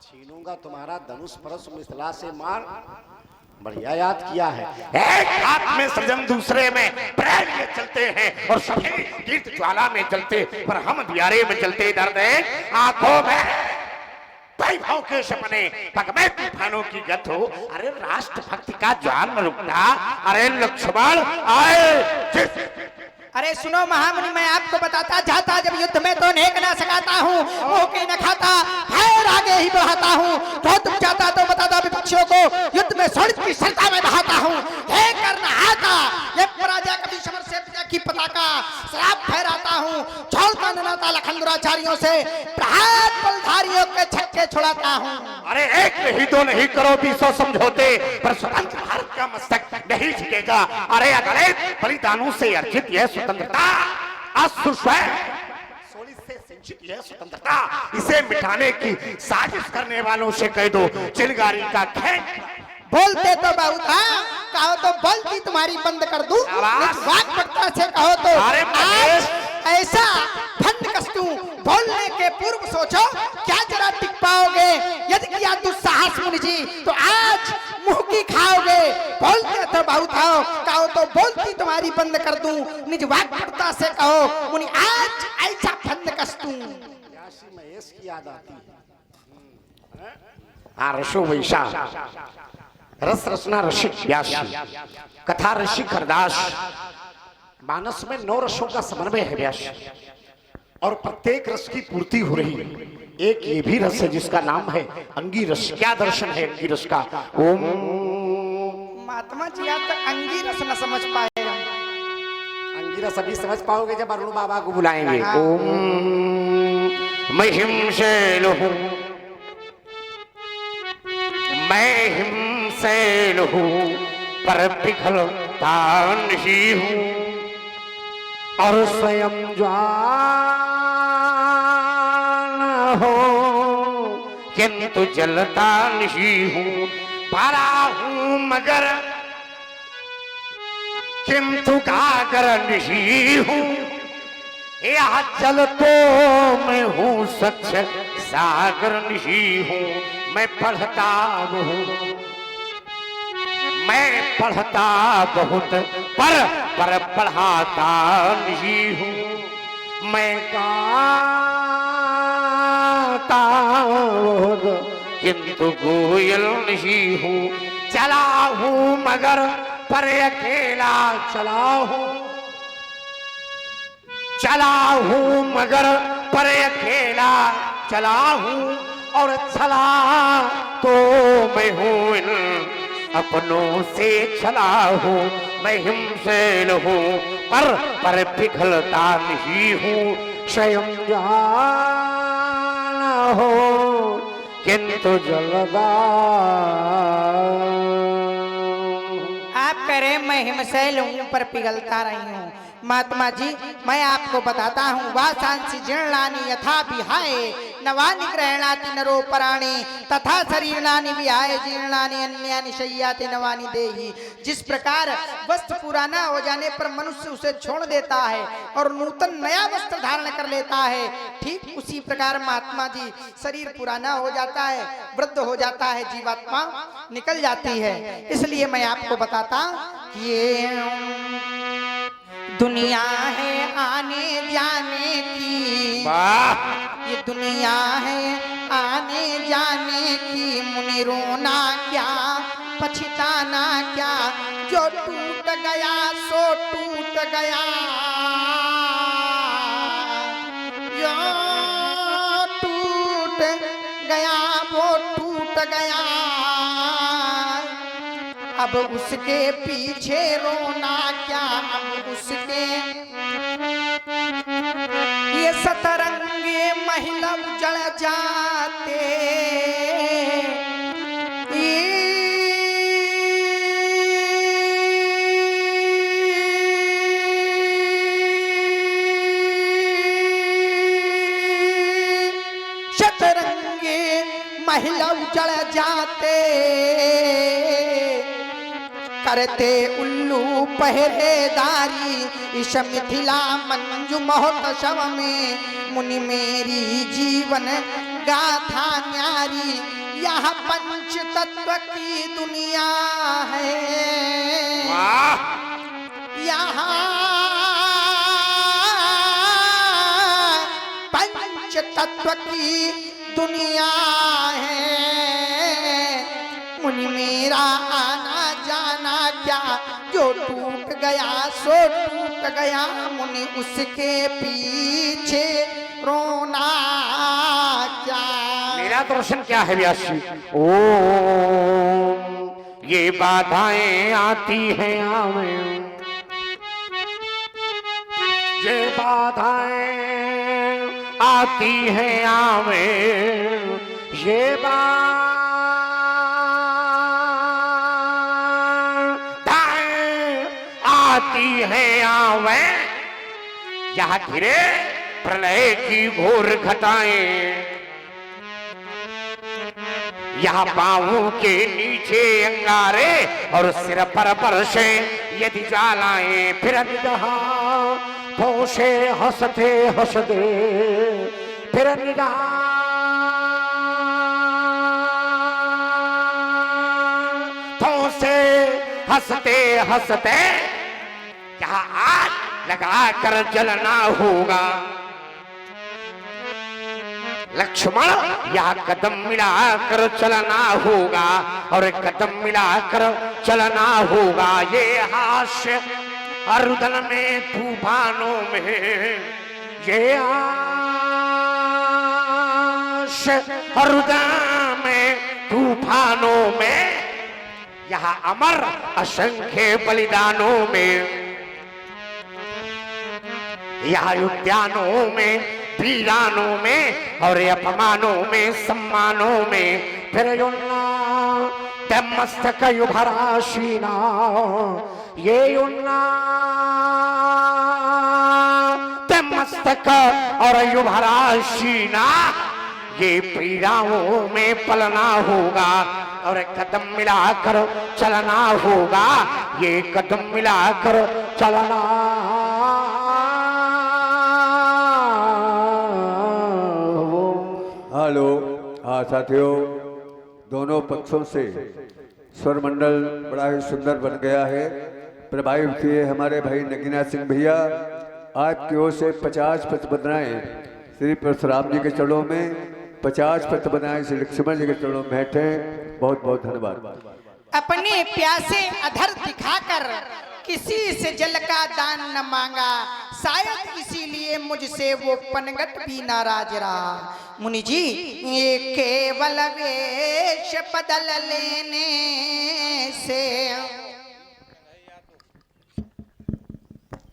छीनूंगा तुम्हारा धनुष परश मिथिला से मार। बढ़िया याद किया है। एक हाथ में सृजन दूसरे में प्रेम में चलते हैं और सभी कीर्त ज्वाला में जलते, पर हम दियारे में चलते दर्द है आंखों में वैभव के सपने, पग में तूफानों की गत हो। अरे राष्ट्र भक्ति का ज्वाल न रुकता। अरे लक्ष्मण आए। अरे सुनो महामुनि, मैं आपको बताता जाता जब युद्ध में तो नेक ना सकाता हूँ, मुंह के न खाता खैर आगे ही बढ़ाता हूँ। तो तुम चाहता तो बताता विपक्षियों को युद्ध में स्वर्ण की सरता में बहाता हूँ। हे करना आता ये पराजय कभी समर से विजय की पताका श्राप फहराता हूँ। छोड़ता न नाता लखनदुराचारियों से प्रहार बलधारियों के छक्के छुड़ाता हूँ। अरे एक नहीं दो नहीं करो 200 समझौते, पर स्वतंत्र भारत का मस्तक नहीं झुकेगा। अरे अगले बलिदानों से अर्जित यह स्वतंत्रता से सिंचित यह स्वतंत्रता, इसे मिटाने की साजिश करने वालों से कह दो चिलगारी का खेत। बोलते तो बहुत कहो तो बोलती तुम्हारी बंद कर दूं। वाक्पटुता से कहो तो आज ऐसा फंड कस्तूं, बोलने के पूर्व सोचो क्या जरा टिक पाओगे। यदि किया दुस्साहस मुनि जी तो आज मुंह की खाओगे। बोलते तो बहुत हो कहो तो बोलती तुम्हारी बंद कर दूं। निज वाक्पटुता से कहो मुनि आज ऐसा फंड कस्तूं। महेश की याद आती है। रसो वैशा रस रचना रसिक व्यास, कथा रसिक हरदास। मानस में 9 रसों का समन्वय है व्यास, और प्रत्येक रस की पूर्ति हो रही है। एक ये भी रस है जिसका नाम है अंगी रस। क्या दर्शन है अंगी रस का? ओम महात्मा जी आप तक अंगी रस न समझ पाएगा। अंगी रस अभी समझ पाओगे जब अरुण बाबा को बुलाएंगे। ओम महिम से लहू, मैं हिम से लहू पर पिघलता नहीं हूँ, और स्वयं ज्वाल हो किंतु जलता नहीं हूँ। पारा हूँ मगर किंतु कागर नहीं हूँ। यह जल तो मैं हूँ सच सागर नहीं हूँ। मैं पढ़ता हूँ, मैं पढ़ता बहुत पर पढ़ाता नहीं हूँ। मैं गाता किंतु गोयल नहीं हूँ। चला हूँ मगर पर अकेला चला हूँ। चला हूँ मगर पर अकेला चला हूँ, और चला तो मैं हूँ इन अपनों से चला हूँ। मैं हिमशैल हूँ पर पिघलता नहीं हूँ। स्वयं ज्वाल हो किंतु जलदा। आप कह रहे मैं हिमशैल हूँ पर पिघलता रही हूँ। महात्मा जी मैं आपको बताता हूँ, वासांसी जीर्णानि यथा विहाय नवानि ग्रहणाति नरो पराणि, तथा शरीराणि विहाय जीर्णानि अन्यानि शय्याति नवानि देहि। जिस प्रकार वस्त्र पुराना हो जाने पर मनुष्य उसे छोड़ देता है और नूतन नया वस्त्र धारण कर लेता है, ठीक उसी प्रकार महात्मा जी शरीर पुराना हो जाता है, वृद्ध हो जाता है, जीवात्मा निकल जाती है। इसलिए मैं आपको बताता ये दुनिया है आने जाने की, ये दुनिया है आने जाने की। मुनि रोना क्या पछताना क्या, जो टूट गया सो टूट गया, जो टूट गया वो टूट गया। अब उसके पीछे रोना क्या, अब उसके ये सतरंगे महिला उजड़ जाते। सतरंगे महिला उजड़ जाते, करते उल्लू पहरेदारी इस मिथिला मंजू महोत्सव में। मुनि मेरी जीवन गाथा न्यारी, यह पंच तत्व की दुनिया है, वाह यहाँ पंच तत्व की दुनिया है। मुनि मेरा आना जाना क्या, जो टूट गया सो टूट गया, मुनि उसके पीछे रोना क्या। मेरा दर्शन क्या है व्यास जी? ओम ये बाधाएं आती हैं आवे, ये बाधाएं आती हैं आवे, ये बाधाएं आती हैं आवे, यहाँ घिरे प्रलय की घोर घटाएं, यहाँ पांवों के नीचे अंगारे और सिर पर परशे यदि ज्वालाएं, फिर निगाह पोषे हंसते हंसते, फिर निगाह पोषे हंसते हंसते, यहाँ आग लगा कर जलना होगा। लक्ष्मण यहाँ कदम मिलाकर चलना होगा, और कदम मिलाकर चलना होगा। ये हास्य अरुदन में तूफानों में, ये हास्य अरुदन में तूफानों में, यहाँ अमर असंख्य बलिदानों में, यहाँ उद्यानों में वीरानों में और अपमानों में सम्मानों में, फिर युन्ना ते मस्तक युभरा शीना, ये युन्ना ते मस्तक और युभरा शीना, ये पीड़ाओं में पलना होगा और कदम मिलाकर चलना होगा, ये कदम मिलाकर चलना। हेलो, हाँ साथियों, दोनों पक्षों से स्वर मंडल बड़ा ही सुंदर बन गया है। प्रभावित किए हमारे भाई नगीना सिंह भैया, आपकी ओर से 50 पत्र श्री परशुराम जी के चरणों में, 50 पत्र श्री लक्ष्मण जी के चरणों में बैठे। बहुत बहुत धन्यवाद। अपने प्यासे अधर दिखाकर किसी से जल का दान न मांगा, शायद इसीलिए मुझसे वो पनगट भी नाराज रहा। मुनि जी, ये केवल वेश बदल लेने से।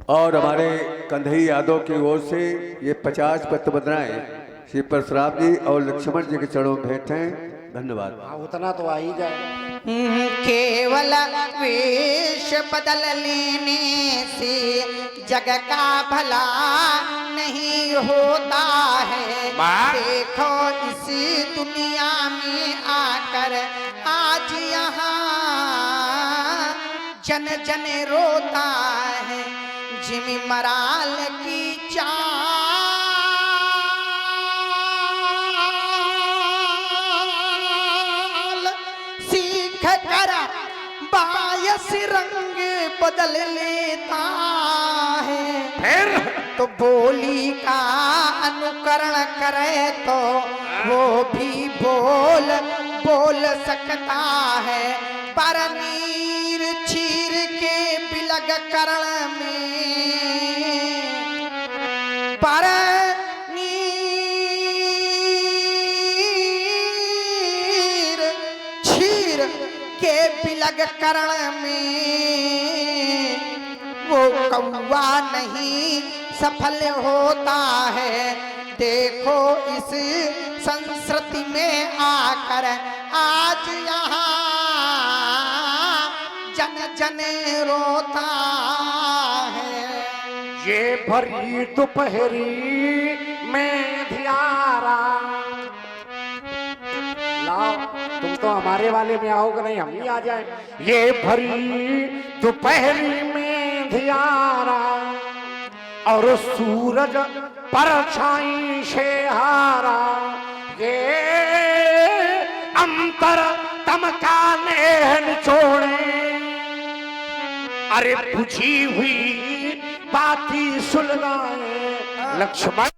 और हमारे कंधई यादव की ओर से ये 50 पत्र बदनाएं श्री परशुराम जी और लक्ष्मण जी के चरणों में बैठे। धन्यवाद। उतना तो आ ही जाए। केवल वेश बदल लेने से जग का भला नहीं होता है। देखो इस दुनिया में आकर आज यहाँ जन जन रोता है। जिमी मराल की चाल सीख कर बायस रंग बदल लेता है। फिर तो बोली का अनुकरण करे तो वो भी बोल सकता है। पर नीर चीर के बिलग करण में, पर नीर चीर के बिलग करण में वो कौवा नहीं सफल होता है। देखो इस संस्कृति में आकर आज यहाँ जन जन रोता है। ये भरी दोपहरी में धियारा, लाओ तुम तो हमारे वाले में आओगे नहीं, हम ही आ जाए। ये भरी दोपहरी में धियारा और सूरज परछाई से हारा, ये अंत अंतर तम का नेहन छोड़े, अरे बुझी हुई बाती सुलगाए लक्ष्मण।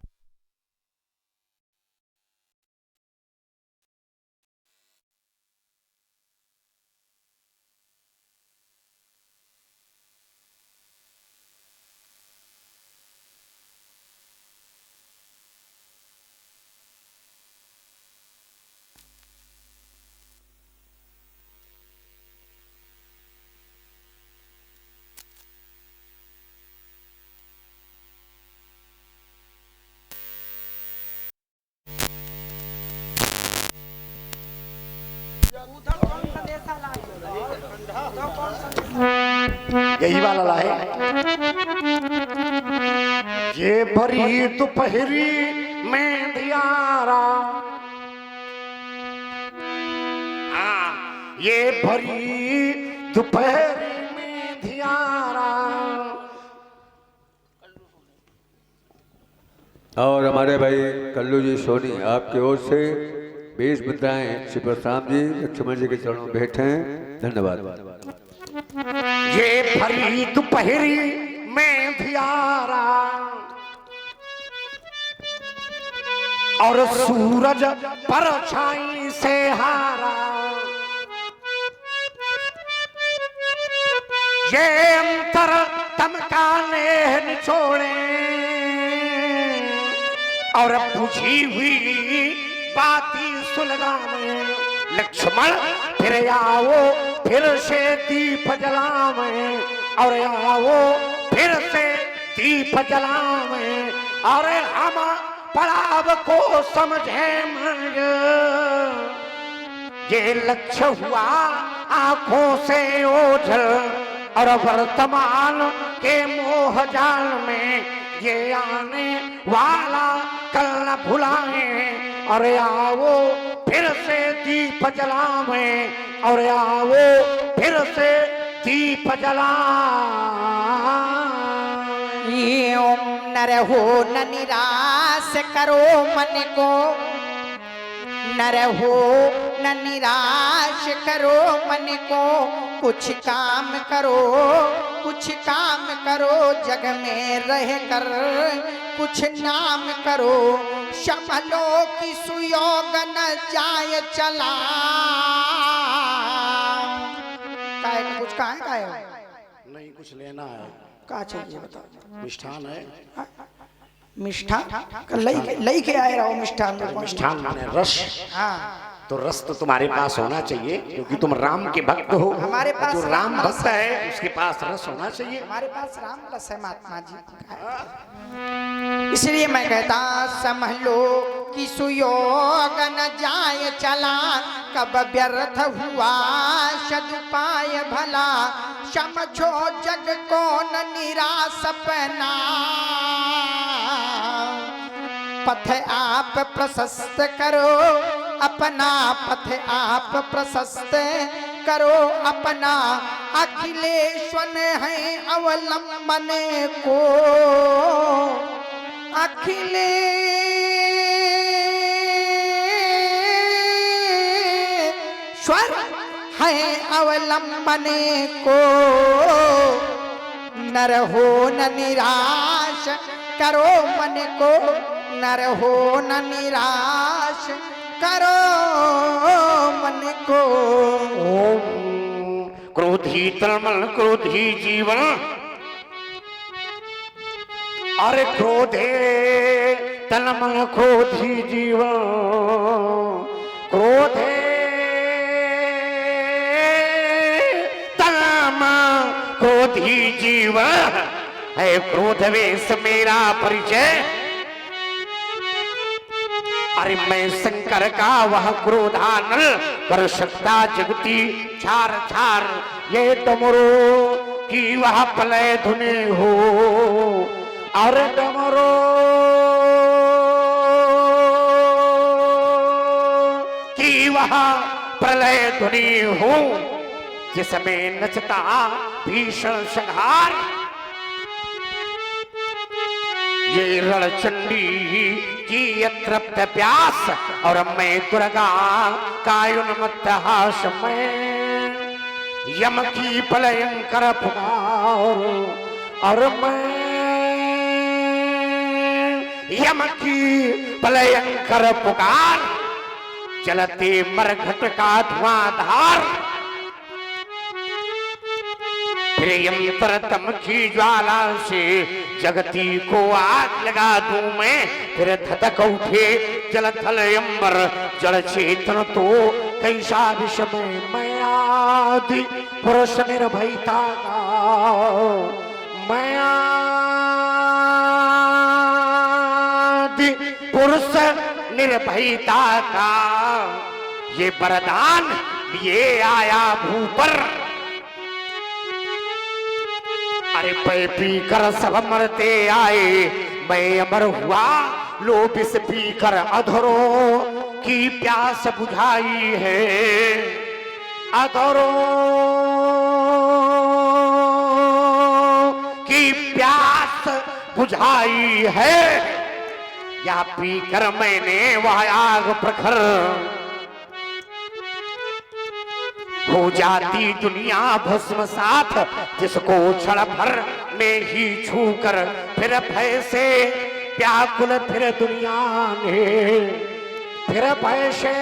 यही वाला लाए। ये भरी दोपहरी में दियारा, ये भरी दोपहरी में दियारा। और हमारे भाई कल्लू जी सोनी आपकी ओर से 20 मुद्राएं श्री परशुराम जी लक्ष्मण जी के चरणों में भेंट हैं। धन्यवाद। ये भरी दोपहरी में दियारा और सूरज परछाई से हारा, ये अंतर तम का नेहन छोड़े, और बुझी हुई बाती सुलगावे लक्ष्मण। फिर आओ फिर से दीप जलावे, और आओ फिर से दीप जलावे, और हम पड़ाव को समझे मंग, ये लक्ष्य हुआ आंखों से ओझल, और वर्तमान के मोह जाल में ये आने वाला कल न भुलाए। और आओ फिर से दीप जलावे, और आओ फिर से दीप जलावे। न रहो न निराश करो मन को, न रहो न निराश करो मन को, कुछ काम करो कुछ काम करो, जग में रह कर कुछ नाम करो, संभलो की सुयोग न जाए चला। काय कुछ कहा है? नहीं कुछ लेना है। क्या चाहिए बताओ? मिष्ठान है। मिष्ठान लई के आए रहो। मिष्ठान मिष्ठान माने रस। हाँ तो रस तो तुम्हारे पास होना चाहिए, क्योंकि तुम राम के भक्त हो। हमारे पास जो राम राम भक्त है उसके पास रस होना चाहिए। हमारे पास राम रस है महात्मा जी। इसलिए मैं कहता समझ लो कि सुयोग न जाए चला, कब व्यर्थ हुआ सदुपाय भला, समझो जग को न निराश अपना, पथ आप प्रशस्त करो अपना, पथ आप प्रशस्त करो अपना, अखिलेश्वर है अवलंबन को, अखिलेश्वर है अवलंबन को, न रहो न निराश करो मन को, न रहो न निराश करो मन को। ओम क्रोधी तलमल क्रोधी जीवन, अरे क्रोधे तलमल क्रोधी जीवन, क्रोधे तलमल क्रोधी जीवन है, क्रोध वेश मेरा परिचय। अरे मैं शंकर का वह क्रोधानल, कर सकता जगती छार छार, ये डमरू की वह प्रलय धुने हो, और डमरू की वह प्रलय धुनी हो, जिसमें नचता भीषण संहार। ये रणचंडी की अतृप्त प्यास और मैं दुर्गा का उन्मत्त हास में यम की भयंकर पुकार और मैं यम की भयंकर पुकार चलते मरघट का धुआंधार फिर यंत्रतम की ज्वाला से जगती को आग लगा दूं मैं फिर धधक उठे जल थल अंबर जल चेतन तो कैसा विषमय मैं आदि पुरुष निर्भयता का मैं आदि पुरुष निर्भयता का ये वरदान लिए आया भू पर अरे पै पी कर सब मरते आए मैं अमर हुआ लो विष पी कर अधरों की प्यास बुझाई है अधरों की प्यास बुझाई है या पी कर मैंने वह आग प्रखर हो जाती दुनिया भस्म साथ जिसको क्षण भर में ही छू कर फिर भैसे व्याकुल फिर दुनिया ने फिर भैसे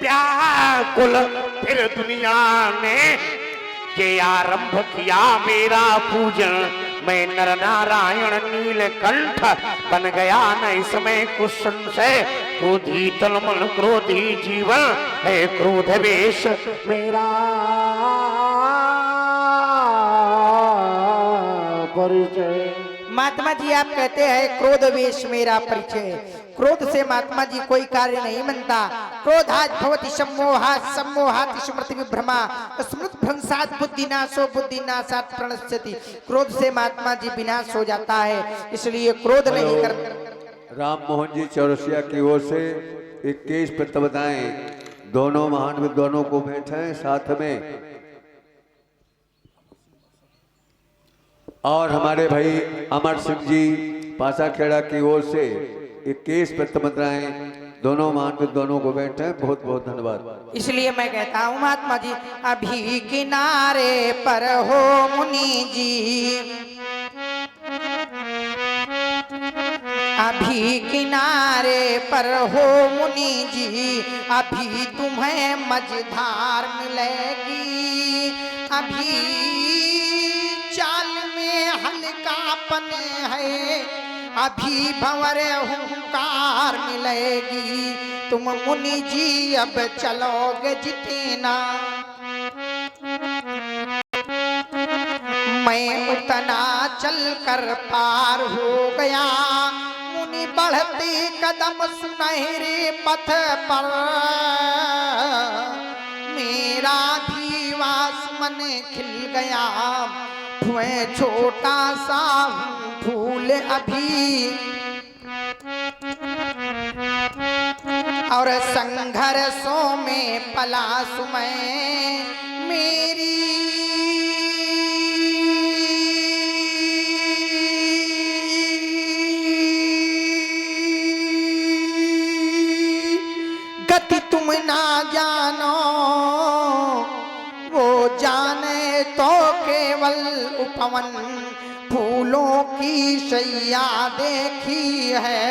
व्याकुल फिर दुनिया ने ये आरंभ किया मेरा पूजन मैं नर नारायण नीलकंठ बन गया न इसमें कुछ संशय क्रोधी तलमन क्रोधी जीवन है क्रोध वेश मेरा परिचय। महात्मा जी आप कहते हैं क्रोध वेश मेरा परिचय। क्रोध से महात्मा जी कोई कार्य नहीं बनता। क्रोधात् भवति सम्मोहात् सम्मोहात् स्मृति विभ्रमा स्मृति भ्रंशात् बुद्धिनाशो बुद्धिनाशात् प्रणश्यति। क्रोध से महात्मा जी विनाश हो जाता है, इसलिए क्रोध नहीं करते। राम मोहन जी चौरसिया की ओर से 21 प्रतिबद्धाएं दोनों महान विद्वानों को बैठे साथ में और हमारे भाई अमर सिंह जी पासाखेड़ा की ओर से 21 प्रतिबद्धाएं दोनों महान विद्वानों को बैठे हैं। बहुत बहुत धन्यवाद। इसलिए मैं कहता हूँ महात्मा जी अभी किनारे पर हो मुनि जी अभी किनारे पर हो मुनि जी अभी तुम्हें मझधार मिलेगी अभी चाल में हल्कापन है अभी भंवर हुंकार मिलेगी तुम मुनि जी अब चलोगे जितना मैं उतना चलकर पार हो गया मुनि बढ़ते कदम सुनहरे पथ पर मेरा भी आसमान खिल गया मैं छोटा सा फूल अभी और संघर्षों में पलाश मैं मेरी गति तुम ना जानो वो जाने तो केवल उपवन फूलों की शैया देखी है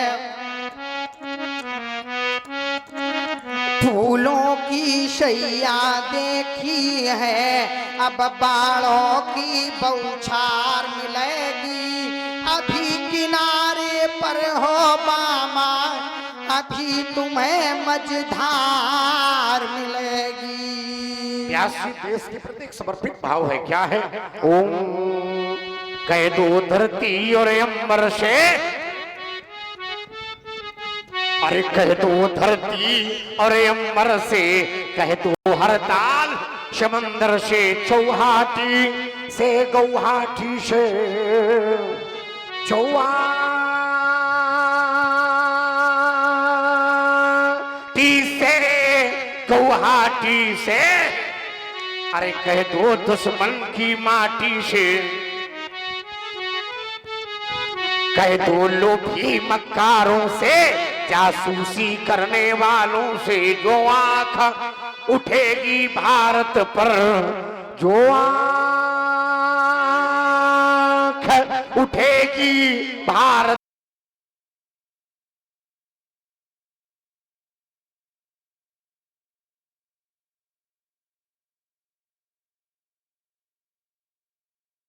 फूलों की शैया देखी है अब बाड़ों की बौछार मिलेगी अभी किनारे पर हो मामा अभी तुम्हें मझधार मिलेगी। प्यासी देश के प्रति एक समर्पित भाव है। क्या है? ओम कह दो धरती और अंबर से अरे कह दो धरती और अंबर से कह दो हरताल समंदर से चौहाटी से गौहाटी से गौहाटी से अरे कह दो दुश्मन की माटी से कह दो लोभी मक्कारों से, जासूसी करने वालों से, जो आंख उठेगी भारत पर, जो आंख उठेगी भारत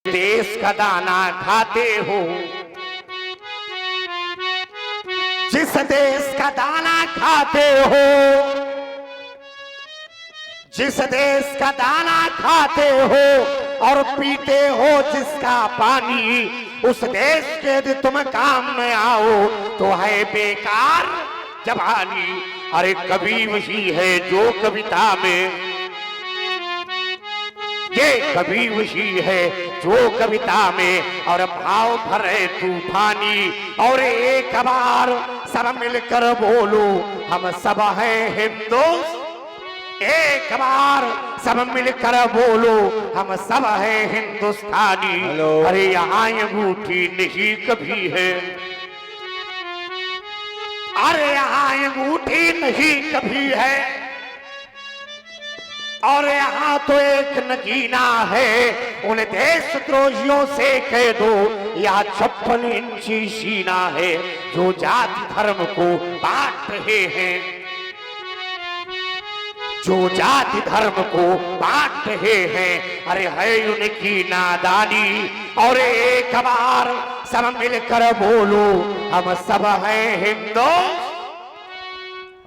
देश का दाना खाते हो, जिस देश का दाना खाते हो, जिस देश का दाना खाते हो और पीते हो जिसका पानी, उस देश के यदि तुम काम में आओ तो है बेकार जवानी। अरे कवि वही है जो कविता में, ये कवि वही है जो कविता में और भाव भरे तूफानी। और एक बार सब मिलकर बोलो हम सब हैं हिंदुस्तानी, एक बार सब मिलकर बोलो हम सब हैं हिंदुस्तानी। अरे यहाँ अंगूठी नहीं कभी है, अरे यहाँ अंगूठी नहीं कभी है, और यहाँ तो एक नगीना है। उन देशद्रोहियों से कह दो यह 56 इंची सीना है जो जाति धर्म को बांट रहे हैं, जो जाति धर्म को बांट रहे हैं। अरे है उनकी नादानी। और एक बार सब मिलकर बोलो हम सब हैं हिंदू।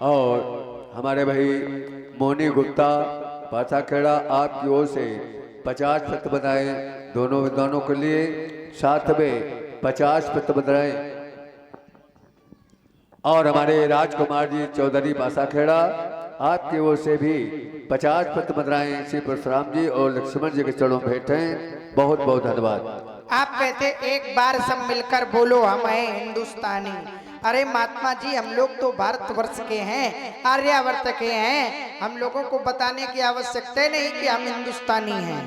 और हमारे भाई मोनी गुप्ता पासाखेड़ा आपकी ओर से 50 पत्र बनाए दोनों विद्वानों के लिए, साथ में 50 पत्र बनाए। और हमारे राजकुमार जी चौधरी पासाखेड़ा आपकी ओर से भी 50 पत्र बनाए श्री परशुराम जी और लक्ष्मण जी के चरणों में भेंट हैं। बहुत बहुत धन्यवाद। आप कहते एक बार सब मिलकर बोलो हम हैं हिंदुस्तानी। अरे महात्मा जी हम लोग तो भारतवर्ष के हैं, आर्यावर्त के हैं, हम लोगों को बताने की आवश्यकता नहीं कि हम हिंदुस्तानी हैं।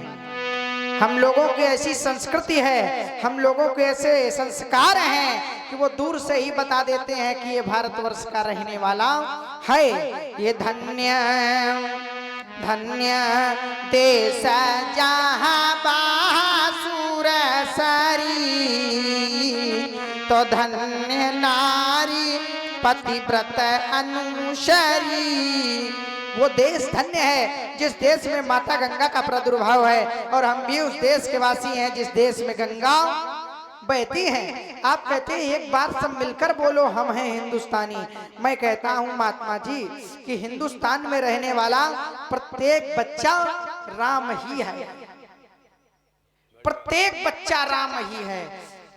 हम लोगों की ऐसी संस्कृति है, हम लोगों के ऐसे संस्कार हैं कि वो दूर से ही बता देते हैं कि ये भारतवर्ष का रहने वाला है। ये धन्य धन्य देश जहाँ बासुर सरी, तो धन्य नारी पतिव्रत अनुशरी। वो देश धन्य है जिस देश में माता गंगा का प्रादुर्भाव है, और हम भी उस देश के वासी हैं जिस देश में गंगा बहती है। आप कहते हैं एक बार सब मिलकर बोलो हम हैं हिंदुस्तानी। मैं कहता हूं महात्मा जी कि हिंदुस्तान में रहने वाला प्रत्येक बच्चा राम ही है, प्रत्येक बच्चा राम ही है।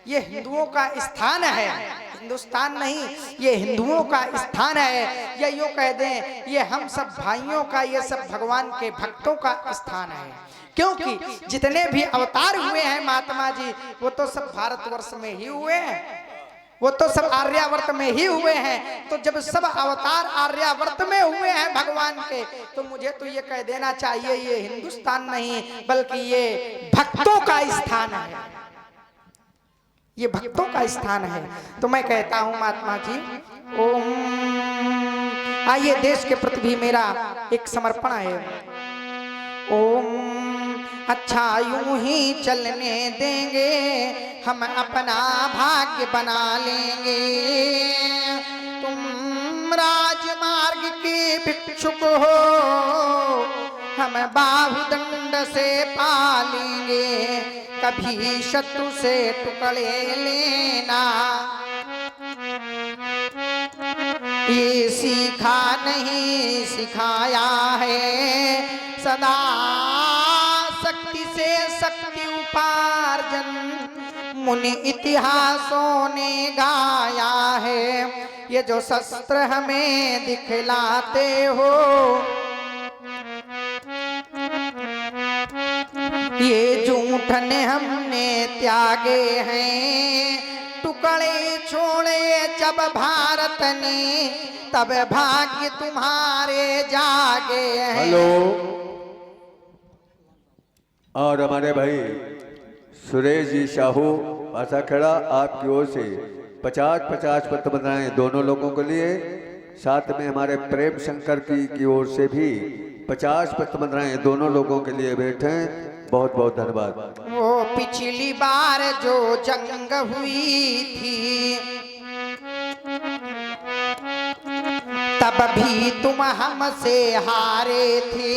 ये हिंदुओं का स्थान है, हिंदुस्तान नहीं, ये हिंदुओं का स्थान है। या यूं कह दें ये हम सब भाइयों का, ये सब भगवान के भक्तों का स्थान है। क्योंकि जितने भी अवतार हुए हैं महात्मा जी वो तो सब भारतवर्ष में ही हुए हैं, वो तो सब आर्यावर्त में ही हुए हैं। तो जब सब अवतार आर्यावर्त में हुए हैं भगवान के, तो मुझे तो ये कह देना चाहिए ये हिंदुस्तान नहीं बल्कि ये भक्तों का स्थान है, ये भक्तों का स्थान है। तो मैं कहता हूं महात्मा जी ओम। आइए देश के प्रति भी मेरा एक समर्पण है। ओम। अच्छा यूं ही चलने देंगे हम अपना भाग्य बना लेंगे, तुम राजमार्ग के भिक्षुक हो हम बाहुदंड से पालेंगे, कभी शत्रु से टुकड़े लेना ये सीखा नहीं सिखाया है, सदा शक्ति से शक्ति उपार्जन मुनि इतिहासों ने गाया है। ये जो शस्त्र हमें दिखलाते हो ये जूठन हमने त्यागे हैं, टुकड़े छोड़े जब भारत ने तब भाग्य तुम्हारे जागे हैं। हेलो। और हमारे भाई सुरेश जी साहू पासाखेड़ा आपकी ओर से 50-50 पत्र बंधाएं दोनों लोगों के लिए। साथ में हमारे प्रेम शंकर की ओर से भी 50 पत्र बंधाएं दोनों लोगों के लिए बैठे। बहुत बहुत धन्यवाद। वो पिछली बार जो जंग हुई थी तब भी तुम हमसे हारे थे,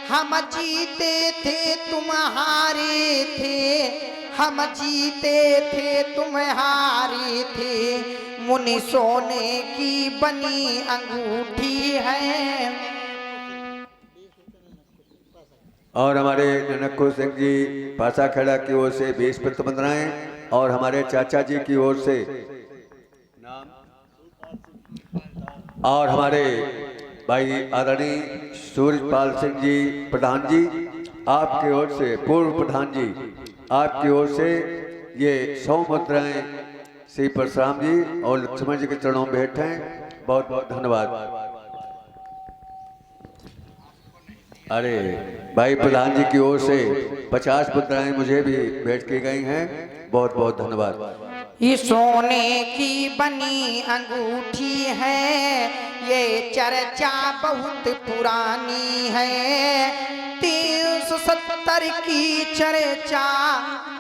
हम जीते थे तुम हारे थे, हम जीते थे तुम हारे थे। मुनि सोने की बनी अंगूठी है। और हमारे ननक्कू सिंह जी पासाखेड़ा की ओर से 20 पत्र बंधाएं और हमारे चाचा जी की ओर से और हमारे भाई आदरणीय सूरजपाल सिंह जी प्रधान जी आपकी ओर से, पूर्व प्रधान जी आपकी ओर से ये 100 मुद्राएं श्री परशुराम जी और लक्ष्मण जी के चरणों में भेंट हैं। बहुत बहुत धन्यवाद। अरे भाई प्रधान जी की ओर से 50 मुद्राएं मुझे भी भेंट की गई हैं। बहुत बहुत धन्यवाद। ये सोने की बनी अंगूठी है, ये चर्चा बहुत पुरानी है। 370 की चर्चा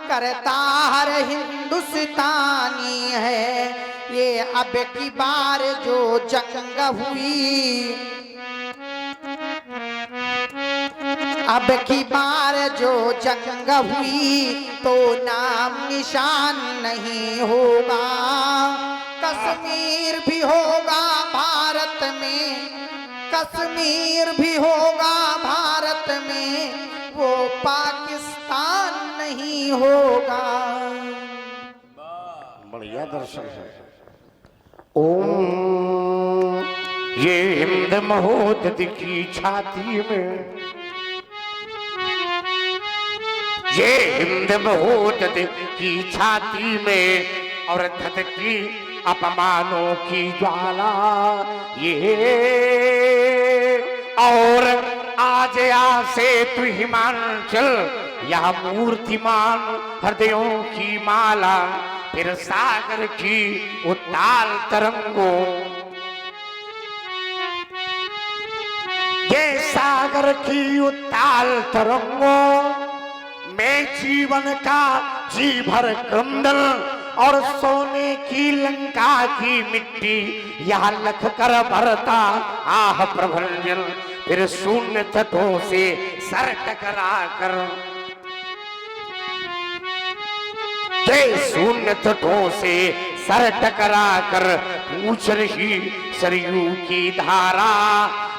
करता हर हिंदुस्तानी है। ये अब की बार जो जंग हुई, अब की बार जो जंग हुई तो नाम निशान नहीं होगा। कश्मीर भी होगा भारत में, कश्मीर भी होगा भारत में, वो पाकिस्तान नहीं होगा। बढ़िया दर्शन है। ओम ये हिंद महोदधि की छाती में, ये हिंद महोदधि की छाती में और धधकी अपमानों की ज्वाला ये। और आज से तू हिमाचल यह मूर्तिमान हृदयों की माला, फिर सागर की उताल तरंगों, ये सागर की उताल तरंगों में जीवन का जी भर क्रंदन और सोने की लंका की मिट्टी यहाँ लख कर भरता आह प्रभंजन। फिर शून्य तटों से सर टकरा कर, शून्य तटों से सर टकरा कर पूछ रही सरयू की धारा,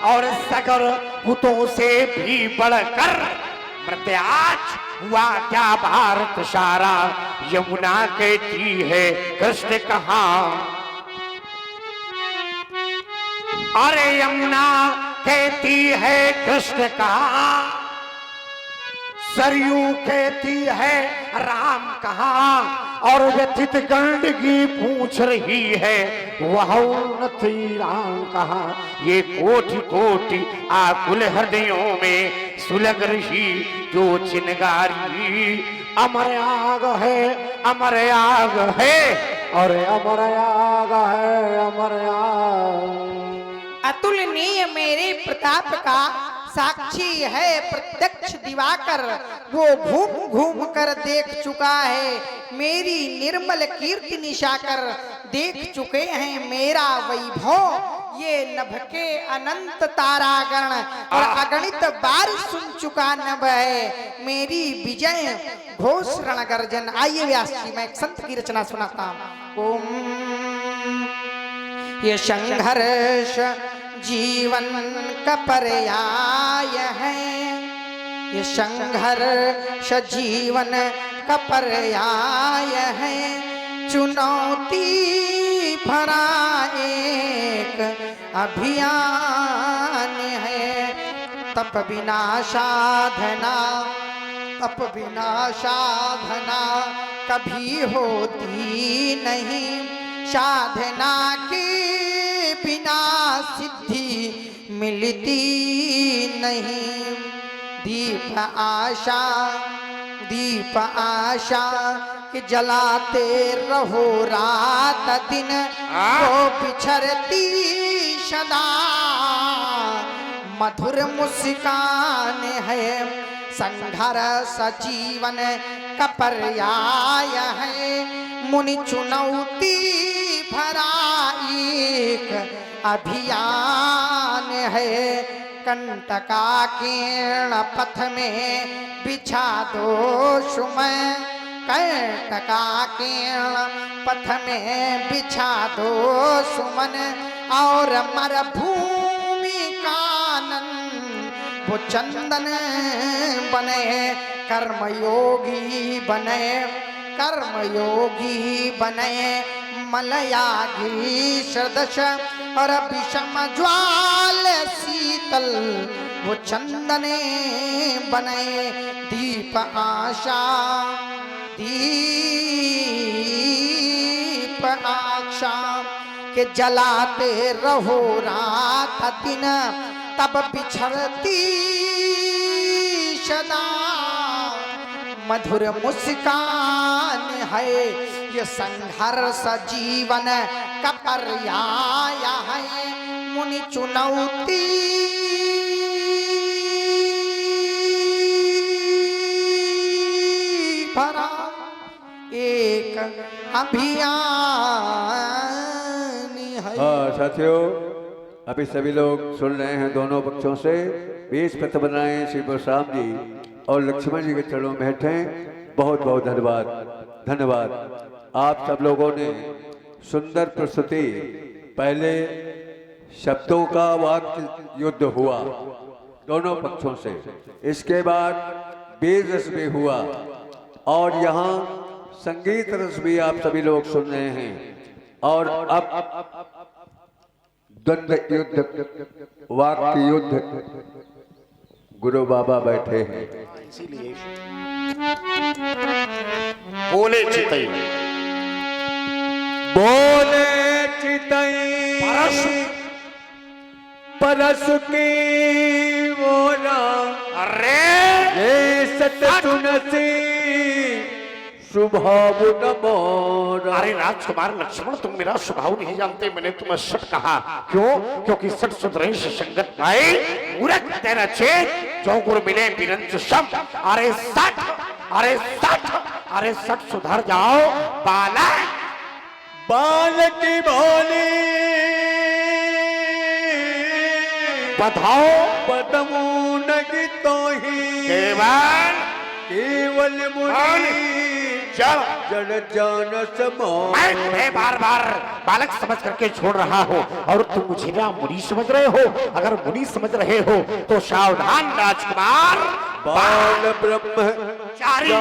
और सगर पुतों से भी बढ़कर मृत्याज हुआ क्या भारत सारा। यमुना कहती है कृष्ण कहाँ, अरे यमुना कहती है कृष्ण कहाँ, सरयू कहती है राम कहाँ। और व्यथित गंडकी पूछ रही है वह उन्नति राम कहाँ। ये कोटि कोटि आकुल हृदयों में सुलग रही जो चिनगारी, अमर आग है, अमर आग है, और अमर आग है, अमर आग। अतुलनीय मेरे प्रताप का साक्षी है प्रत्यक्ष दिवाकर, वो घूम घूम कर देख चुका है मेरी निर्मल कीर्ति निशाकर। देख चुके हैं मेरा वैभव ये नभ के अनंत तारागण, और अगणित बार सुन चुका नभ है मेरी विजय घोष रण गर्जन। आइए व्यास जी मैं एक संत की रचना सुनाता हूँ। ओम ये संघर्ष जीवन का पर्याय है, ये संघर्ष जीवन का पर्याय है। चुनौती भरा एक अभियान है, तप बिना साधना, तप बिना साधना कभी होती नहीं। साधना के बिना सिद्धि मिलती नहीं। दीप आशा, दीप आशा कि जलाते रहो रात दिन वो बिछड़ती सदा मधुर मुस्कान है संघर्ष जीवन का पर्याय है मुनि चुनौती भरा एक अभियान है कंटका किरण पथ में बिछा दो सुमय कंटका किरण पथ में बिछा दो सुमन और मरुभूमि कानन वो चंदन बने कर्मयोगी बने कर्मयोगी बने मलयागी सदश और विषम ज्वाल शीतल वो चंदने बने दीप आशा दीप आशा के जलाते रहो रात दिन तब बिछड़ती सदा मधुर मुस्कान है ये संघर्ष जीवन का पर्याय है मुनि चुनौती भरा एक अभियान है। हाँ साथियों, अभी सभी लोग सुन रहे हैं दोनों पक्षों से। बीच पथ बनाए श्री परशुराम जी और लक्ष्मण जी के चरणों में बैठे। बहुत बहुत धन्यवाद धन्यवाद। आप सब लोगों ने सुंदर प्रस्तुति, पहले शब्दों का वाक्य युद्ध हुआ दोनों पक्षों से, इसके बाद बीज रस भी हुआ और यहाँ संगीत रस भी आप सभी लोग सुन रहे हैं। और अब द्वंद्व युद्ध, वाक्य युद्ध, गुरु बाबा बैठे हैं। इसीलिए बोले चितई बोले चितई परस परस की मोरा अरे ये सत सुनसी स्वभाव न मोरा। अरे राजकुमार लक्ष्मण, तुम मेरा स्वभाव नहीं जानते। मैंने तुम्हें सट कहा, क्यों? क्योंकि सट सुधरे संगत पाए मूर्ख तेरा चेत चौगुर मिले बिरंज सम। अरे सट, अरे सट, अरे सट सुधर जाओ बाला बाल की भोली बधाओ पदमू नगी तो ही केवल केवल मुनि चल जड़ जान समो। मैं तुम्हें बार बार बालक समझ करके छोड़ रहा हूँ और तुम मुझे ना मुनि समझ रहे हो। अगर मुनि समझ रहे हो तो सावधान राजकुमार। बाल ब्रह्मचारी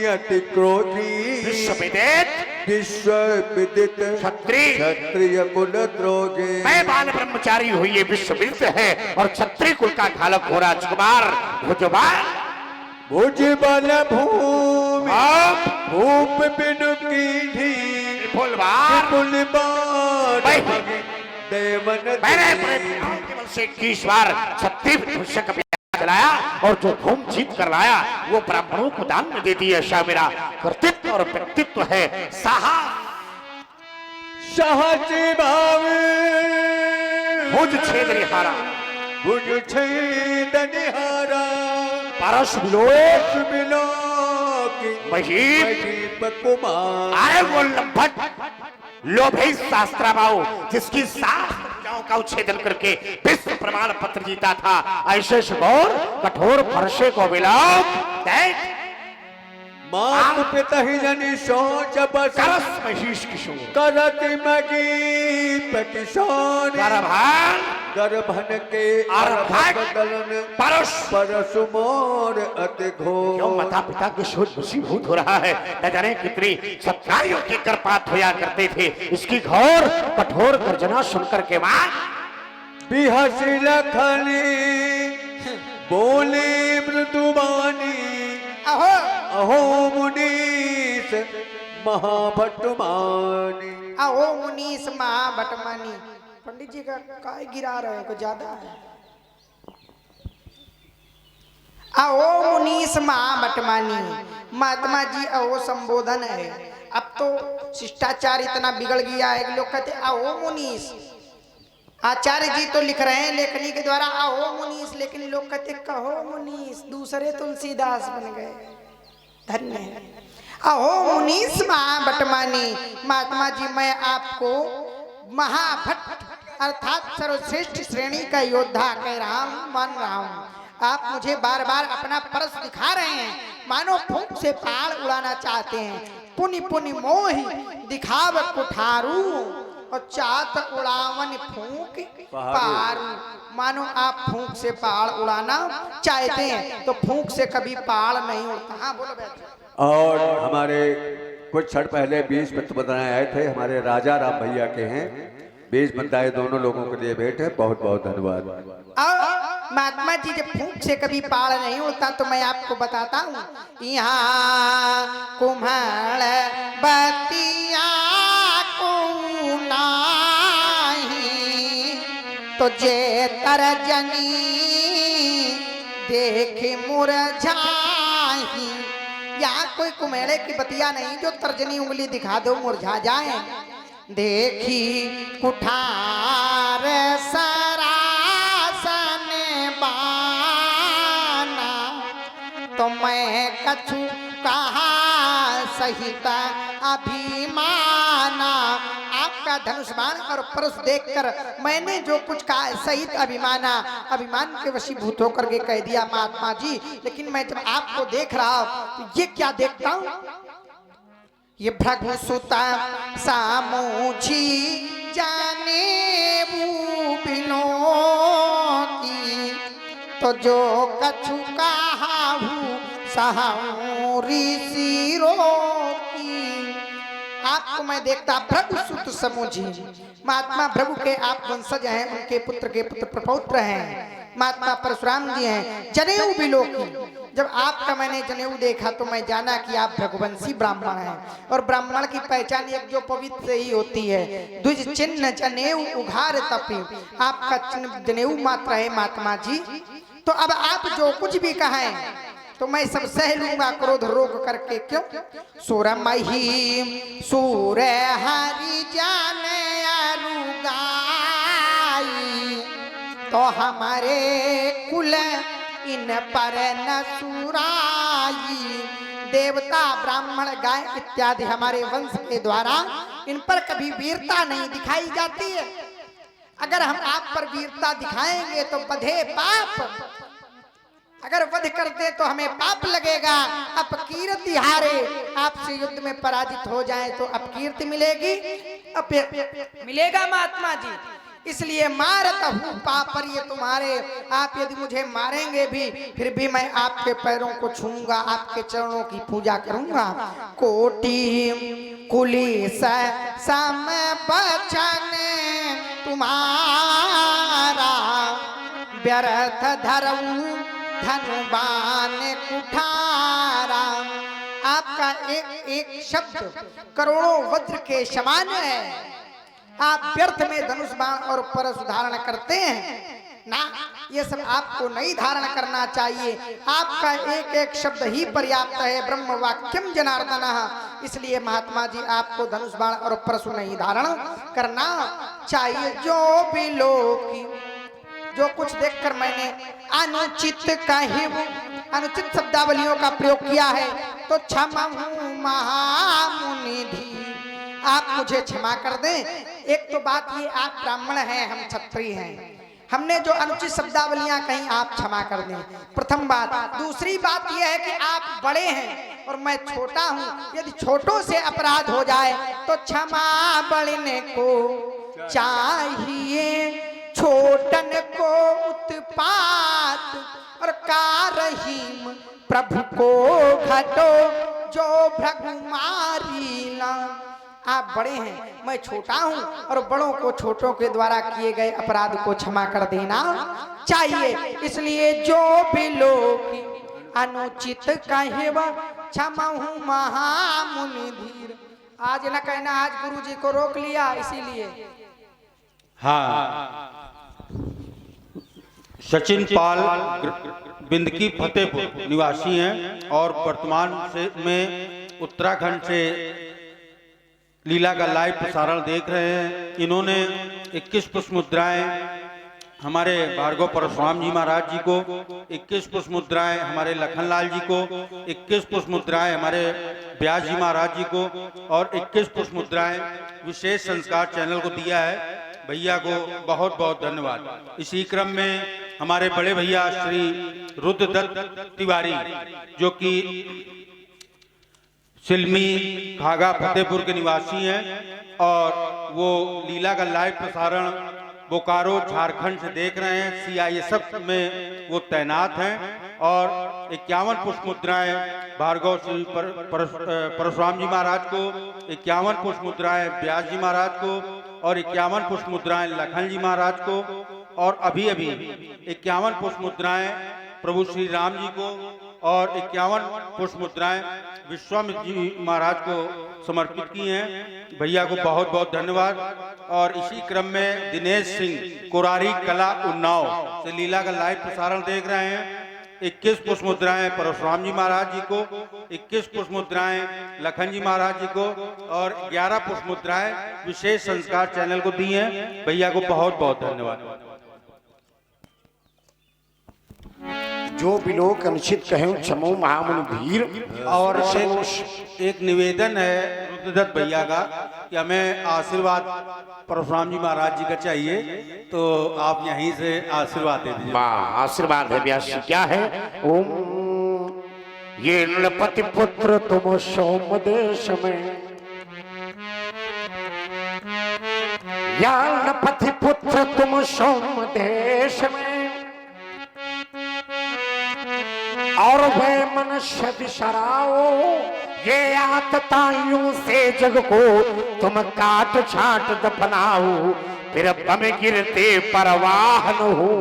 अति क्रोधी विश्वविदित विश्वविदित क्षत्रिय क्षत्रिय कुल द्रोगे। मैं बाल ब्रह्मचारी हुई ये विश्वविदित है और क्षत्रिय कुल का घालक हो राजकुमार। भुजबल भुज बल भूमि भूप बिनु कीढ़ी विपुल बाण देवन मैंने अपने केवल से 21 बार 36 धनुष्य का चलाया और जो धूम जीत कर लाया वो ब्राह्मणों को दान में दे दिया। ऐसा मेरा कर्तृत्व और व्यक्तित्व है। सहज भाव भुज छेद निहारा भुज छेद निहारा परस बिलो महीप कुमार। अरे वो लंपट लोभी शास्त्राबाऊ जिसकी 7 पूजाओं का उच्छेदन करके विश्व प्रमाण पत्र जीता था, ऐसे सुगौर कठोर फरसे को विलोप देख मात पिता ही जनि सोच बस करस महिष किशोर करत मगी पकिशोर गर्भान गर्भन के अर्भक परस परसु मोर अति घोर। क्यों माता पिता के शोध वशीभूत हो रहा है? न जाने कितनी सत्कारियों के गर्भपात होया करते थे। इसकी घोर कठोर गर्जना सुनकर के मां बिहसी लखनी बोले मृदुबानी अहो अहो मुनीस महाभटमानी। अहो मुनीस महाभटमानी। पंडित जी का काय गिरा रहे हो, ज्यादा है। आओ मुनीस माँ बटमानी, महात्मा जी आओ संबोधन है। अब तो शिष्टाचार इतना बिगड़ गया है कि लोग कहते आओ मुनीस। आचार्य जी तो लिख रहे हैं लेखनी के द्वारा आओ मुनीस, लेकिन लोग कहते कहो मुनीस, दूसरे तुलसीदास बन गए। धन्य है। आओ मुनीस माँ बटमानी, महात्मा जी मैं आपको महाभट्ट अर्थात सर्वश्रेष्ठ श्रेणी का योद्धा कह रहा हूँ, मान रहा हूँ। आप मुझे बार बार अपना परस दिखा रहे हैं, मानो फूंक से पहाड़ उड़ाना चाहते हैं। पुनि पुनि मोहि दिखाव कुठारू और चात उड़ावन फूंक पहाड़ू, मानो आप फूंक से पहाड़ उड़ाना चाहते हैं तो फूंक से कभी पहाड़ नहीं उड़ता। हाँ बोलो बेटा। और हमारे कुछ क्षण पहले 20 पत्र बताए आए थे, हमारे राजा राम भैया के हैं। 20 बताए दोनों लोगों के लिए भेंट है, बहुत बहुत धन्यवाद। महात्मा जी जब फूंक से कभी पहाड़ नहीं उड़ता तो मैं आपको बताता हूँ। यहाँ कुम्हाड़ बतिया को नाही तो जे तरजनी देखे मुरझाही। यहाँ कोई कुम्हेड़े की बतिया नहीं जो तर्जनी उंगली दिखा दो मुरझा जाए। देखी कुठार सरासन बाना तो मैं कछु कहा सहित अभिमाना। आपका धनुष बाण और परस देखकर मैंने जो कुछ कहा सहित अभिमाना, अभिमान के वशीभूत होकर के कह दिया महात्मा जी। लेकिन मैं जब आपको देख रहा हूं तो ये क्या देखता हूं, ये भृगुसुता सामूझी जाने बिनो की तो जो कछु कहा हूँ सहाऊं ऋषिरो की। आपको मैं देखता भृगुसुत समूझी, महात्मा भृगु के आप वंशज हैं, उनके पुत्र के पुत्र प्रपौत्र हैं, महात्मा परशुराम जी हैं। जनेऊ बिलोकी, जब आपका मैंने जनेऊ देखा तो मैं जाना कि आप भृगुवंशी ब्राह्मण हैं। और ब्राह्मण की पहचान एक जो पवित्र ही होती है, द्विज चिन्ह जनेऊ उघार तपी, आपका चिन्ह जनेऊ मात्र है महात्मा जी। तो अब आप जो कुछ भी कहें तो मैं सब सह लूंगा क्रोध रोग करके। क्यों? सूरमही सूर हरि जाने अरुगाई तो हमारे कुल इन पर न सुराई। देवता ब्राह्मण गाय इत्यादि हमारे वंश के द्वारा इन पर कभी वीरता नहीं दिखाई जाती है। अगर हम आप पर वीरता दिखाएंगे तो बधे पाप, अगर वध करते तो हमें पाप लगेगा। अपकीर्ति हारे, आपसे युद्ध में पराजित हो जाए तो अपकीर्ति मिलेगी, मिलेगा महात्मा जी। इसलिए मारत हूँ पापर ये तुम्हारे, आप यदि मुझे मारेंगे भी फिर भी मैं आपके पैरों को छूंगा, आपके चरणों की पूजा करूंगा। कोटि कुलिस सम बचन तुम्हारा व्यर्थ धरऊं धनुबान कुठारा। आपका एक एक शब्द करोड़ों वज्र के समान है। आप व्यर्थ में धनुष बाण और परश धारण करते हैं ना, ये सब आपको नहीं धारण करना चाहिए। आपका एक एक शब्द ही पर्याप्त है, ब्रह्म वाक्यम जनार्दन। इसलिए महात्मा जी आपको धनुष बाण और परशु नहीं धारण करना चाहिए। जो भी लोग जो कुछ देखकर मैंने अनुचित कहे, अनुचित शब्दावलियों का प्रयोग किया है तो क्षमा हूँ महामुनिधि, आप मुझे क्षमा कर दें। एक तो बात ये, आप ब्राह्मण हैं, हम क्षत्रिय हैं, हमने जो अनुचित शब्दावलियां कहीं आप क्षमा कर दें, प्रथम बात। दूसरी बात यह है कि आप बड़े हैं और मैं छोटा हूं, यदि छोटों से अपराध हो जाए तो क्षमा बढ़ने को चाहिए। छोटन को उत्पात और कारहीम प्रभु को घटो जो भृगुमारी ला। आप बड़े हैं, मैं छोटा हूं और बड़ों को छोटों के द्वारा किए गए अपराध को क्षमा कर देना चाहिए। इसलिए जो भी लोग अनुचित कहे वह क्षमा हूं महामुनि धीर। आज न कहना आज गुरुजी को रोक लिया इसीलिए। हाँ, सचिन पाल बिंदकी फतेहपुर निवासी हैं और वर्तमान में उत्तराखंड से लीला का लाइव प्रसारण देख रहे हैं। इन्होंने 21 पुष्प मुद्राएं हमारे भार्गव परशुराम जी महाराज जी को, 21 पुष्प मुद्राएं हमारे लखनलाल जी को, 21 पुष्प मुद्राएं हमारे व्यास जी महाराज जी को और 21 पुष्प मुद्राएं विशेष संस्कार चैनल को दिया है। भैया को बहुत बहुत धन्यवाद। इसी क्रम में हमारे बड़े भैया श्री रुद्रदत्त तिवारी जो कि सिलमी खागा फतेहपुर के निवासी हैं और वो लीला का लाइव प्रसारण बोकारो झारखंड से देख रहे हैं। CISF में वो तैनात हैं और 51 पुष्प मुद्राएं भार्गव श्री परशुराम जी महाराज को, 51 पुष्प मुद्राएं व्यास जी महाराज को और 51 पुष्प मुद्राएं लखन जी महाराज को और अभी अभी 51 पुष्प मुद्राएं प्रभु श्री राम जी को और 51 पुष्प मुद्राएं विश्वामित्र जी महाराज को समर्पित की हैं। भैया को बहुत बहुत धन्यवाद। और इसी क्रम में दिनेश सिंह कोरारी कला उन्नाव से लीला का लाइव प्रसारण देख रहे हैं। 21 पुष्प मुद्राएं परशुराम जी महाराज जी को, 21 पुष्प मुद्राएं लखन जी महाराज जी को और 11 पुष्प मुद्राएं विशेष संस्कार चैनल को दी हैं। भैया को बहुत बहुत धन्यवाद। जो बिलोक अनुचित कहें क्षमो महामुनि धीर। और एक निवेदन है रुद्रदत्त भैया का कि हमें आशीर्वाद परशुराम जी महाराज जी का चाहिए, तो आप यहीं से आशीर्वाद दे दीजिए। वाह, आशीर्वाद है व्यास जी। क्या है? ओम ये नृपति पुत्र तुम सोम देश में, या नृपति पुत्र तुम सोम देश में, और वे मनुष्य बिसराओ ये आतताइयों से जग को तुम काट छाट दफनाओ, फिर बम गिरते परवाह न हो,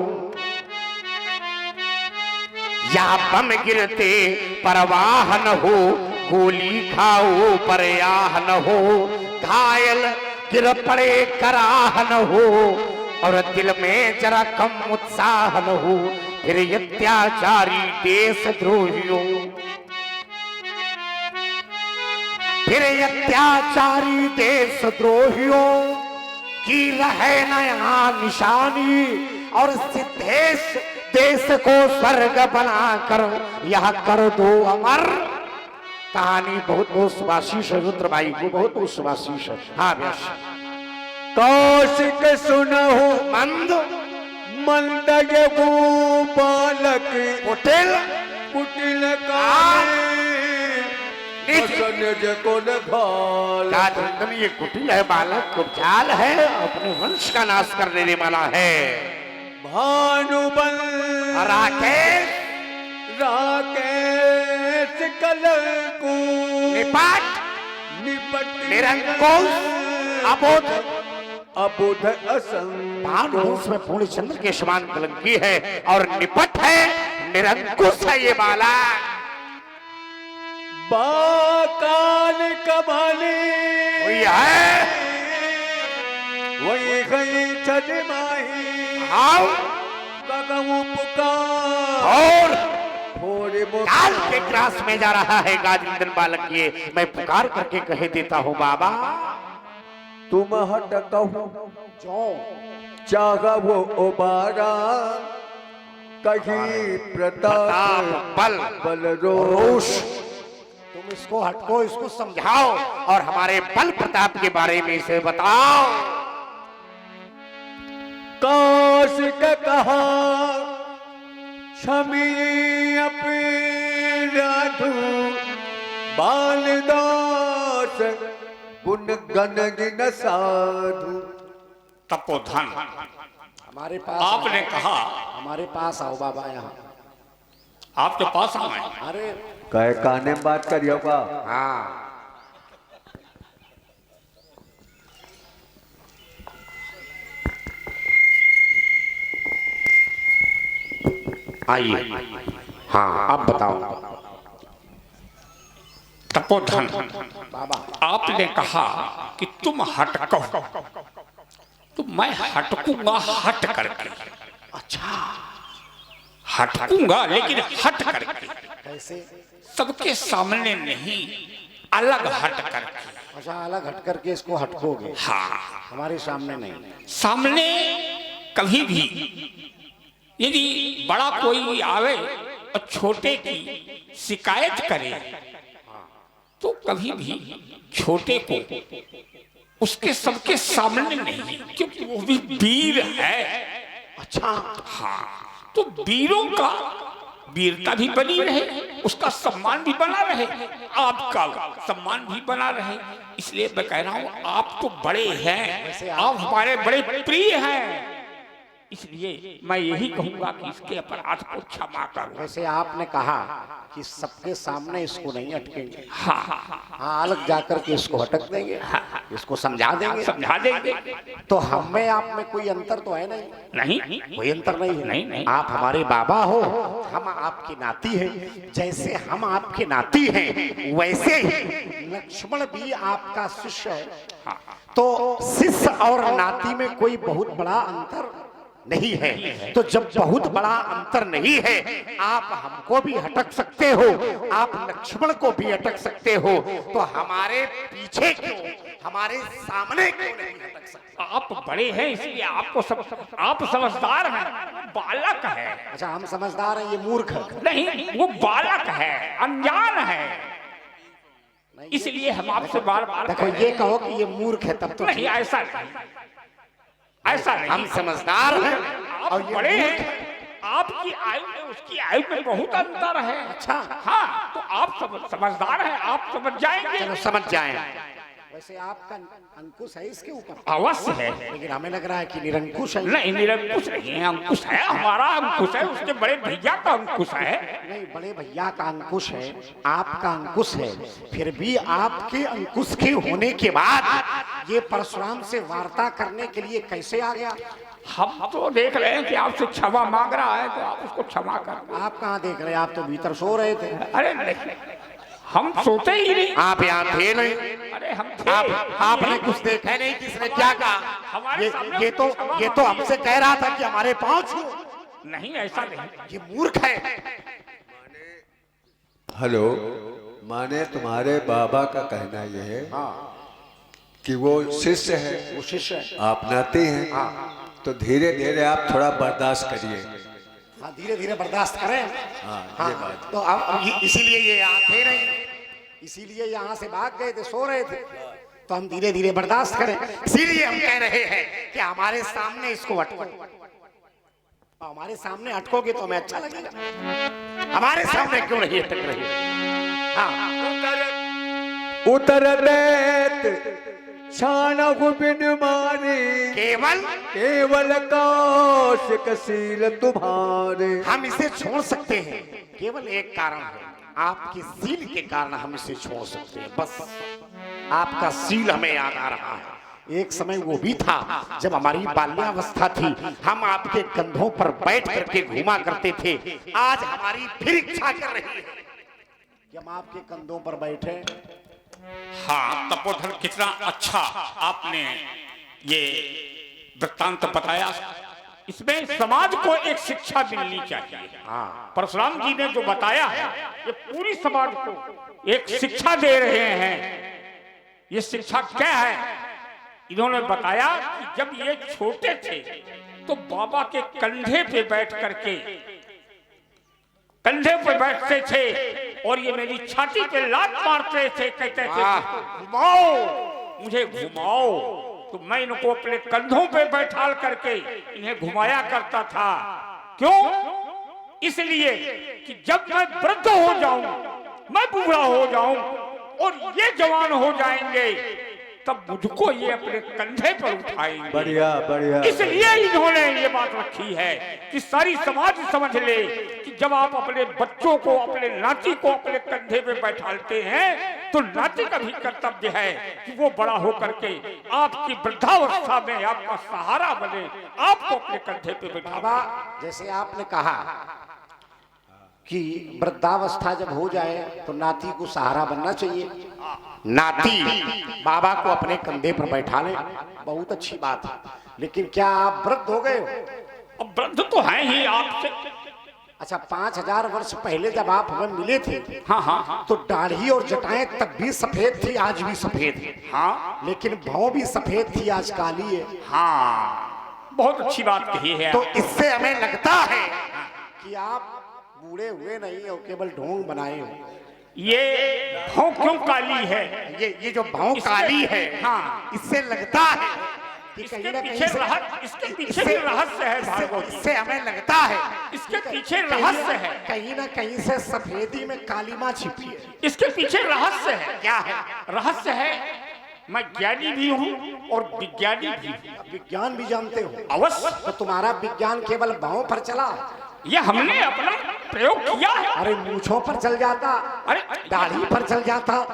या बम गिरते परवाह न हो, गोली खाओ पर आह न हो, घायल गिर पड़े कराह न हो, और दिल में जरा कम उत्साह न हो, फिर अत्याचारी देशद्रोहियों, फिर अत्याचारी देशद्रोहियों की रहे न यहाँ निशानी, और सिद्धेश देश को स्वर्ग बनाकर यह कर दो अमर। कहानी बहुत बहुत सुभाषिश है, रुद्र भाई को बहुत बहुत सुभाषिश है। हाँ व्यास। कौशिक सुनहु मंद मंद बालक कुटिल कुटिल काने को काजंदन, ये कुटिल है, बालक कुचाल है, अपने वंश का नाश कर देने वाला है। भानुबल राकेश राकेश कलंकु निपट निपट निरंकुश अबोध अबोध असंग। भानुवंश में पूर्ण चंद्र के समान कलंकी है और निपट है, निरंकुश है ये बालक। बाकाल कमाली वही है, वही गई छद माही आओ कगमु पुकार और थोड़े काल के ग्रास में जा रहा है गाजनंदन बालक। ये मैं पुकार करके कह देता हूँ बाबा, तुम हट कहू जो चाह वो उबारा, कहीं प्रताप बल बल रोष, तुम इसको हटको, इसको समझाओ और हमारे बल प्रताप के बारे में इसे बताओ। काश का कहा क्षमी अपे राधु बालदास गुण गण गिन साधु। तपोधन, हमारे पास आपने कहा हमारे पास आओ बाबा, यहाँ आपके पास आए। अरे कहे काने में बात करियो का। हाँ, आइए। हाँ, अब बताओ तपोधन, बाबा। आपने कहा कि तुम हटको, तो मैं हटकूंगा हट करके। अच्छा, हटकूंगा लेकिन हट करके, कैसे? सबके सामने नहीं, अलग हट करके। अच्छा, अलग हट करके इसको हटकोगे? हाँ, हमारे सामने नहीं। सामने कभी भी यदि बड़ा कोई आवे और छोटे की शिकायत करे तो कभी भी छोटे को उसके सबके सामने नहीं, क्योंकि वो भी वीर है। अच्छा, हाँ, तो वीरों का वीरता भी बनी रहे, उसका सम्मान भी बना रहे, आपका सम्मान भी बना रहे। इसलिए मैं कह रहा हूं आप तो बड़े हैं, आप हमारे बड़े प्रिय हैं, इसलिए मैं यही कहूंगा कि इसके अपराध को क्षमा करो। वैसे आपने कहा कि सबके सामने इसको नहीं अटकेंगे। हाँ, हाँ, अलग जाकर के इसको हटक देंगे, इसको समझा देंगे। समझा देंगे। तो हम में आप में कोई अंतर तो है नहीं? नहीं, कोई अंतर नहीं है। नहीं। आप हमारे बाबा हो, हम आपकी नाती हैं। जैसे हम आपके नाती हैं वैसे ही लक्ष्मण भी आपका शिष्य है। तो शिष्य और नाती में कोई बहुत बड़ा अंतर नहीं है। तो जब बहुत बड़ा अंतर नहीं है, आप हमको भी हटक सकते हो, आप लक्ष्मण को भी हटक सकते हो, तो हमारे पीछे क्यों, हमारे सामने क्यों नहीं हटक सकते? आप बड़े हैं इसलिए आपको आप समझदार हैं, बालक है। अच्छा, हम समझदार हैं, ये मूर्ख है। नहीं, वो बालक है, अनजान है, इसलिए हम आपसे बार बार देखो, ये कहो कि ये मूर्ख है तब तो नहीं, ऐसा नहीं, ऐसा नहीं। हम समझदार हैं और बड़े हैं, आपकी आयु में उसकी आयु में बहुत अंतर है। अच्छा, हाँ, तो आप समझदार हैं, आप समझ जाएंगे। चलो समझ जाएं। वैसे आपका अंकुश है इसके ऊपर? अवश्य है, लेकिन हमें लग रहा है कि निरंकुश है। नहीं, निरंकुश नहीं है, अंकुश है, हमारा अंकुश है, उसके बड़े भैया का अंकुश है। नहीं, बड़े भैया का अंकुश है, आपका अंकुश है, फिर भी आपके अंकुश के होने के बाद ये परशुराम से वार्ता करने के लिए कैसे आ गया? हम तो देख रहे हैं कि आपसे क्षमा मांग रहा है, तो आप उसको क्षमा कर। आप कहाँ देख रहे हैं? आप तो भीतर सो रहे थे। अरे नहीं, हम सोते ही नहीं। आप यहाँ थे नहीं। अरे हम आपने कुछ देखा नहीं, किसने क्या कहा? ये तो हमसे कह रहा था कि हमारे पांव छू। नहीं, ऐसा नहीं, ये मूर्ख है। हेलो, माने तुम्हारे बाबा का कहना यह है कि वो शिष्य है, वो शिष्य है, आप नाते हैं, तो धीरे धीरे आप थोड़ा बर्दाश्त करिए। हाँ, धीरे धीरे बर्दाश्त करें। हाँ, ये बात। तो अब इसीलिए ये यहाँ थे नहीं, इसीलिए यहाँ से भाग गए थे, सो रहे थे, तो हम धीरे धीरे बर्दाश्त करें। इसीलिए हम कह रहे हैं कि हमारे सामने इसको हटको। हमारे सामने हटकोगे तो हमें अच्छा लगेगा। हमारे सामने क्यों नहीं हटक रही? हाँ, उतर देत छानहु बिन मारे, केवल कौशिक सील तुम्हारे। हम इसे छोड़ सकते हैं, केवल एक कारण है, आपके सील के कारण हम इसे छोड़ सकते हैं। बस आपका सील हमें याद आ रहा है। एक समय वो भी था जब हमारी बाल्यावस्था थी, हम आपके कंधों पर बैठ करके घूमा करते थे। आज हमारी फिर इच्छा कर रही है कि हम आपके कंधों पर बैठे। हाँ, तपोधन, कितना अच्छा आपने ये वृत्तांत बताया। इसमें समाज को एक शिक्षा मिलनी चाहिए। परशुराम जी ने जो बताया है, ये पूरी समाज को एक शिक्षा दे रहे हैं। ये शिक्षा क्या है? इन्होंने बताया कि जब ये छोटे थे तो बाबा के कंधे पे बैठ करके बैठते थे और ये मेरी छाती पे लात मारते थे, कहते थे घुमाओ, मुझे घुमाओ। तो मैं इनको अपने कंधों पे बैठाल करके इन्हें घुमाया करता था। क्यों? इसलिए कि जब मैं वृद्ध हो जाऊं, मैं बूढ़ा हो जाऊं और ये जवान हो जाएंगे, तब मुझको ये अपने कंधे पर उठाएंगे। बढ़िया बढ़िया। इसलिए इन्होंने ये बात रखी है कि सारी समाज समझ ले कि जब आप अपने बच्चों को, अपने नाती को अपने कंधे पे बैठाते हैं, तो नाती का भी कर्तव्य है कि वो बड़ा होकर के आपकी वृद्धावस्था में आपका सहारा बने, आपको अपने कंधे पे बैठा। बाबा, जैसे आपने कहा कि वृद्धावस्था जब हो जाए तो नाती को सहारा बनना चाहिए, नाती बाबा को अपने कंधे पर बैठा ले, बहुत अच्छी बात है। लेकिन क्या आप वृद्ध हो गए हो? अब वृद्ध तो हैं ही, आपसे अच्छा 5000 वर्ष पहले जब आप हमें मिले थे, हाँ हाँ तो दाढ़ी और जटाएं तब भी सफेद थी, आज भी सफेद है। हाँ लेकिन भौं भी सफेद थी, आज काली है। हाँ, बहुत अच्छी बात कही है। तो इससे हमें लगता है कि आप बूढ़े हुए नहीं हो, केवल ढोंग बनाए हो। ये भौं क्यों काली है? ये जो भौं काली है, हाँ, इससे लगता है कि इसके कहीं ना कहीं पीछे से इसके पीछे भी रहस्य है भार्गव जी। इससे हमें लगता है इसके पीछे रहस्य है, कहीं ना कहीं से सफेदी में काली माँ छिपी है। इसके पीछे रहस्य है। क्या है रहस्य? है मैं ज्ञानी भी हूँ और विज्ञानी भी हूँ। विज्ञान भी जानते हो? अवश्य। तो तुम्हारा विज्ञान केवल भावों पर चला? ये हमने अपना प्रयोग किया है। अरे मूछों पर चल जाता, अरे दाढ़ी पर चल जाता,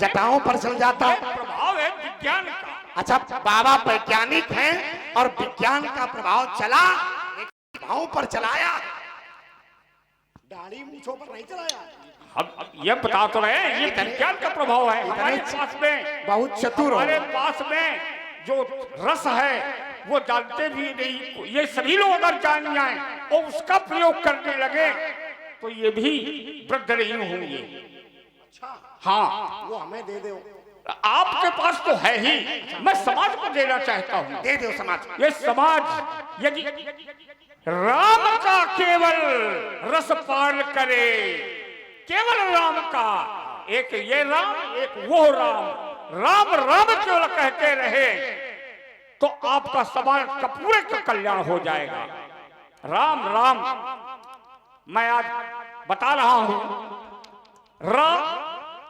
जटाओं पर चल जाता। प्रभाव है विज्ञान का। अच्छा बाबा वैज्ञानिक हैं और विज्ञान का प्रभाव चला, भावों पर चलाया, दाढ़ी मूछों पर नहीं चलाया। अब ये बता तो रहे हैं, ये विज्ञान का प्रभाव है। हमारे पास में बहुत चतुर हो। हमारे पास में जो रस है वो जानते भी नहीं। ये सभी लोग अगर जान जाएं और उसका प्रयोग करने लगे तो ये भी वृद्ध नहीं होंगे। हाँ, वो हमें दे दो। आपके पास तो है ही, मैं समाज को देना चाहता हूँ। दे दो समाज। ये समाज यदि राम का केवल रस पान करे, केवल राम का, एक ये राम एक वो राम, राम राम केवल कहते रहे तो आपका समाज का पूरे का कल्याण हो जाएगा। राम राम मैं आज बता रहा हूं, रा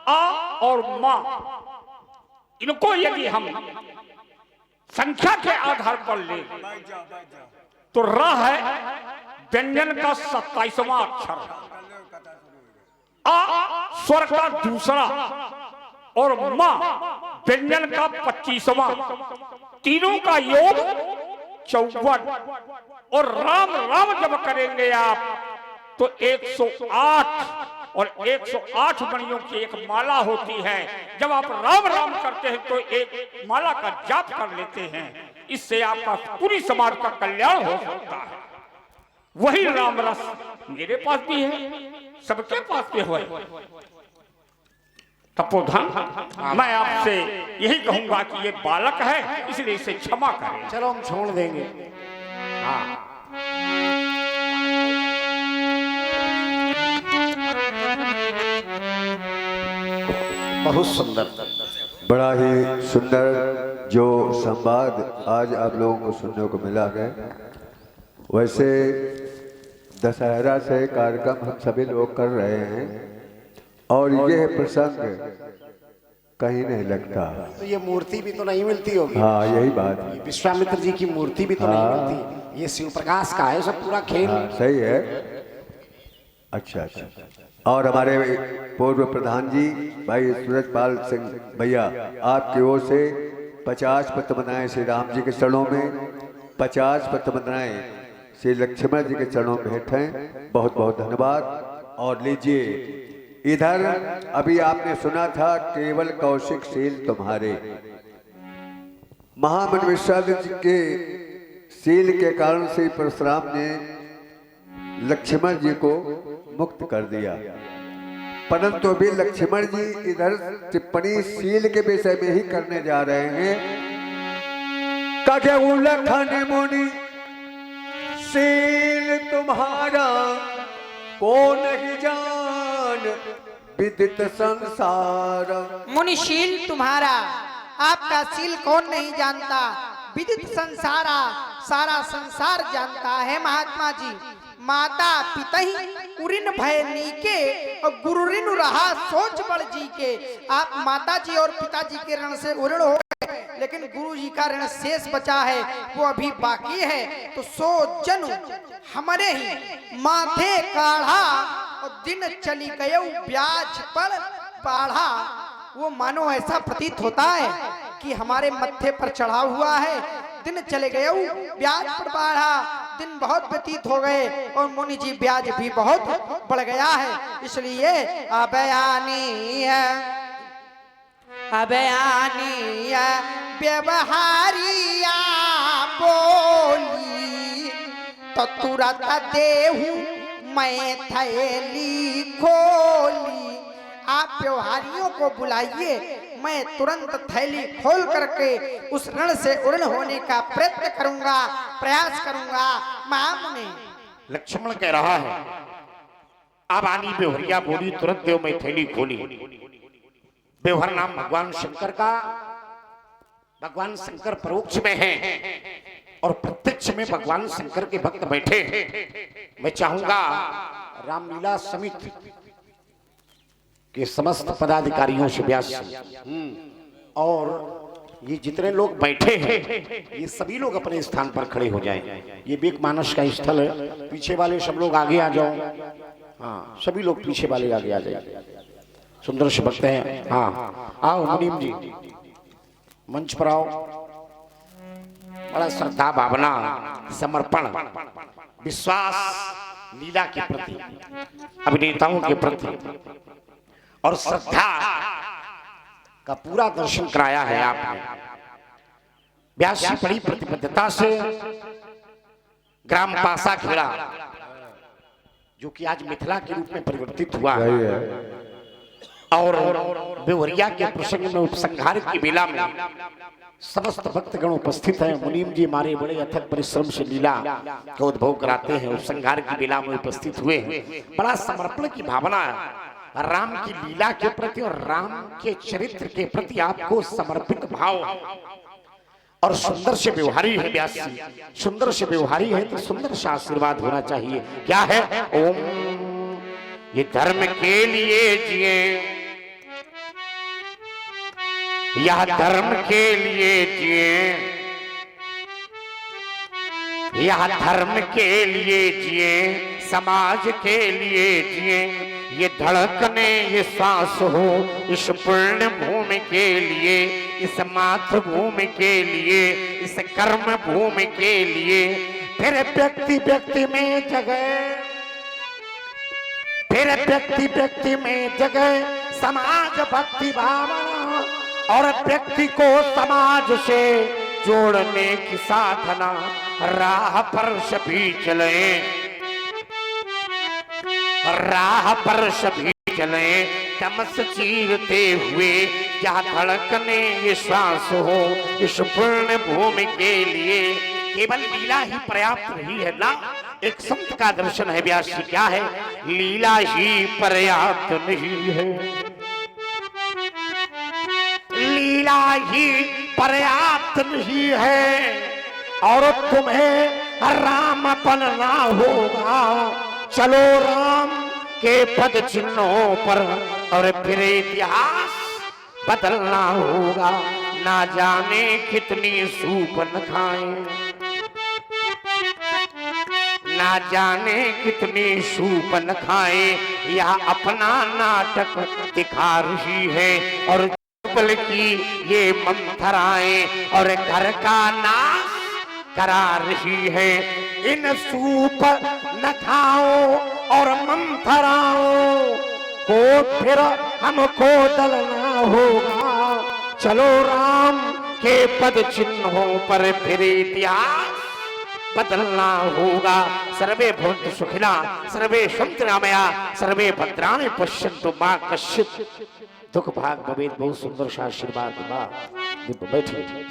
आ और मां, इनको यदि हम संख्या के आधार पर ले तो र है व्यंजन का 27वां अक्षर, आ स्वर का दूसरा और मां व्यंजन का 25वां, तीनों का योग 54। और राम राम जब करेंगे आप तो 108 और 108 मणियों की एक माला होती है। जब आप राम राम करते हैं तो एक माला का जाप कर लेते हैं। इससे आपका पूरी समाज का कल्याण हो सकता है। वही राम रस मेरे पास भी है, सबके पास भी है। तपोधन, मैं आपसे यही कहूंगा कि ये बालक है, इसलिए इसे क्षमा करें। चलो हम छोड़ देंगे। हाँ, बहुत सुंदर, बड़ा ही सुंदर जो संवाद आज आप लोगों को सुनने को मिला है। वैसे दशहरा से कार्यक्रम हम सभी लोग कर रहे हैं और यह प्रसंग कहीं नहीं लगता। तो ये मूर्ति भी तो नहीं मिलती होगी। हाँ, यही बात है। विश्वामित्र जी की मूर्ति भी तो नहीं मिलती। ये शिव प्रकाश का है सब पूरा खेल। हाँ, सही है। अच्छा अच्छा। और हमारे पूर्व प्रधान जी भाई सूरजपाल सिंह भैया, आपकी ओर से 50 पद्मनाएं श्री राम जी के चरणों में, 50 पद्मनाएं श्री लक्ष्मण जी के चरणों में भेंट हैं। बहुत बहुत धन्यवाद। और लीजिए इधर अभी आपने सुना था केवल कौशिक शील तुम्हारे। महामन विश्वामित्र जी के शील के कारण से परशुराम ने लक्ष्मण जी को मुक्त कर दिया, परंतु अभी लक्ष्मण जी इधर टिप्पणी शील के विषय में ही करने जा रहे हैं। कहे उल्लखन मुनि शील तुम्हारा को नहीं जान विदित संसार। मुनिशील तुम्हारा, आपका शील कौन नहीं जानता, विदित संसारा, सारा संसार जानता है महात्मा जी। माता पिता ही उरिन भय नीके और गुरु ऋण रहा सोच बड़ जी के। आप माता जी और पिताजी के ऋण से उऋण हो गए, लेकिन गुरु जी का ऋण शेष बचा है, वो अभी बाकी है। तो सो जनु हमारे ही माथे काढ़ा और दिन चली गए ब्याज पर बाढ़ा। वो मानो ऐसा प्रतीत होता है कि हमारे मत्थे पर चढ़ा हुआ है, दिन चले गए ब्याज पर बाढ़ा, दिन बहुत व्यतीत हो गए और मुनि जी ब्याज भी बहुत बढ़ गया है। इसलिए अबयानी व्यवहारिया बोली तो तुरंत देहू मैं थैली खोली। आप व्यवहारियों को बुलाइए, मैं तुरंत थैली खोल करके उस रण से उड़न होने का प्रयत्न करूंगा, प्रयास करूंगा। महामुनि लक्ष्मण कह रहा है, अब आनी बेवहरिया बोली, तुरंत देव में थैली खोली। बेवहर नाम भगवान शंकर का, भगवान शंकर परोक्ष में है और प्रत्यक्ष में भगवान शंकर के भक्त बैठे हैं। मैं चाहूंगा रामलीला समिति के समस्त पदाधिकारियों से व्यास और ये जितने लोग बैठे हैं ये सभी लोग अपने स्थान पर खड़े हो जाएं। ये बेक मानस का स्थल है, पीछे वाले सब लोग आगे आ जाओ। हाँ, सभी लोग पीछे वाले आगे आ जाए। सुंदर से भक्त हैं। हाँ, आओ मुनीम जी मंच पर आओ। बड़ा श्रद्धा भावना, समर्पण, विश्वास लीला के प्रति, अभिनेताओं के प्रति और श्रद्धा का पूरा दर्शन कराया है आपने। व्यास जी बड़ी प्रतिबद्धता से ग्राम पासा खेड़ा, जो कि आज मिथिला के रूप में परिवर्तित हुआ है, और बेवरिया के प्रसंग में उपसंहार की बेला में समस्त भक्तगण उपस्थित हैं। मुनीम जी हमारे बड़े अथक परिश्रम से लीला का उद्भव कराते हैं, उपसंहार की बेला में उपस्थित हुए हैं। बड़ा समर्पण की भावना है राम की लीला के प्रति और राम के चरित्र के प्रति आपको समर्पित भाव, और सुंदर से व्यवहारी है व्यास जी, सुंदर से व्यवहारी है तो सुंदर सा आशीर्वाद होना चाहिए। क्या है? ओम ये धर्म के लिए जिए, यह धर्म के लिए जिए, यह धर्म के लिए जिए, समाज के लिए जिए। ये धड़कने ये सांस हो इस पुण्य भूमि के लिए, इस मातृभूमि के लिए, इस कर्म भूमि के लिए। फिर व्यक्ति व्यक्ति में जगह, फिर व्यक्ति व्यक्ति में जगह समाज भक्ति भावना, और व्यक्ति को समाज से जोड़ने की साधना। राह पर सभी चले, राह पर सभी चले, तमस चीरते हुए। जहाँ धड़कने ये श्वास हो इस पुण्य भूमि के लिए। केवल लीला ही पर्याप्त नहीं है ना, एक संत का दर्शन है व्यास जी। क्या है? लीला ही पर्याप्त नहीं है, लीला ही पर्याप्त नहीं है, और तुम्हें राम बनना होगा। चलो राम के पद चिन्हों पर, और फिर इतिहास बदलना होगा। ना जाने कितनी सूप न खाएं, ना जाने कितनी सूप न खाएं, यह अपना नाटक दिखा रही है। और बल की ये मंथराएं और घर का नाश करा रही है। इन सूप न खाओ और मंथराओ को फिर हमको दलना होगा। चलो राम के पद चिन्हों पर फिर इतिहास बदलना होगा। सर्वे भवन्तु सुखिना, सर्वे सन्तु निरामया, सर्वे भद्राणि पश्यन्तु मा कश्चित् दुख भाग भवेत्। बहुत सुंदर सा आशीर्वाद। वाह, बैठिए।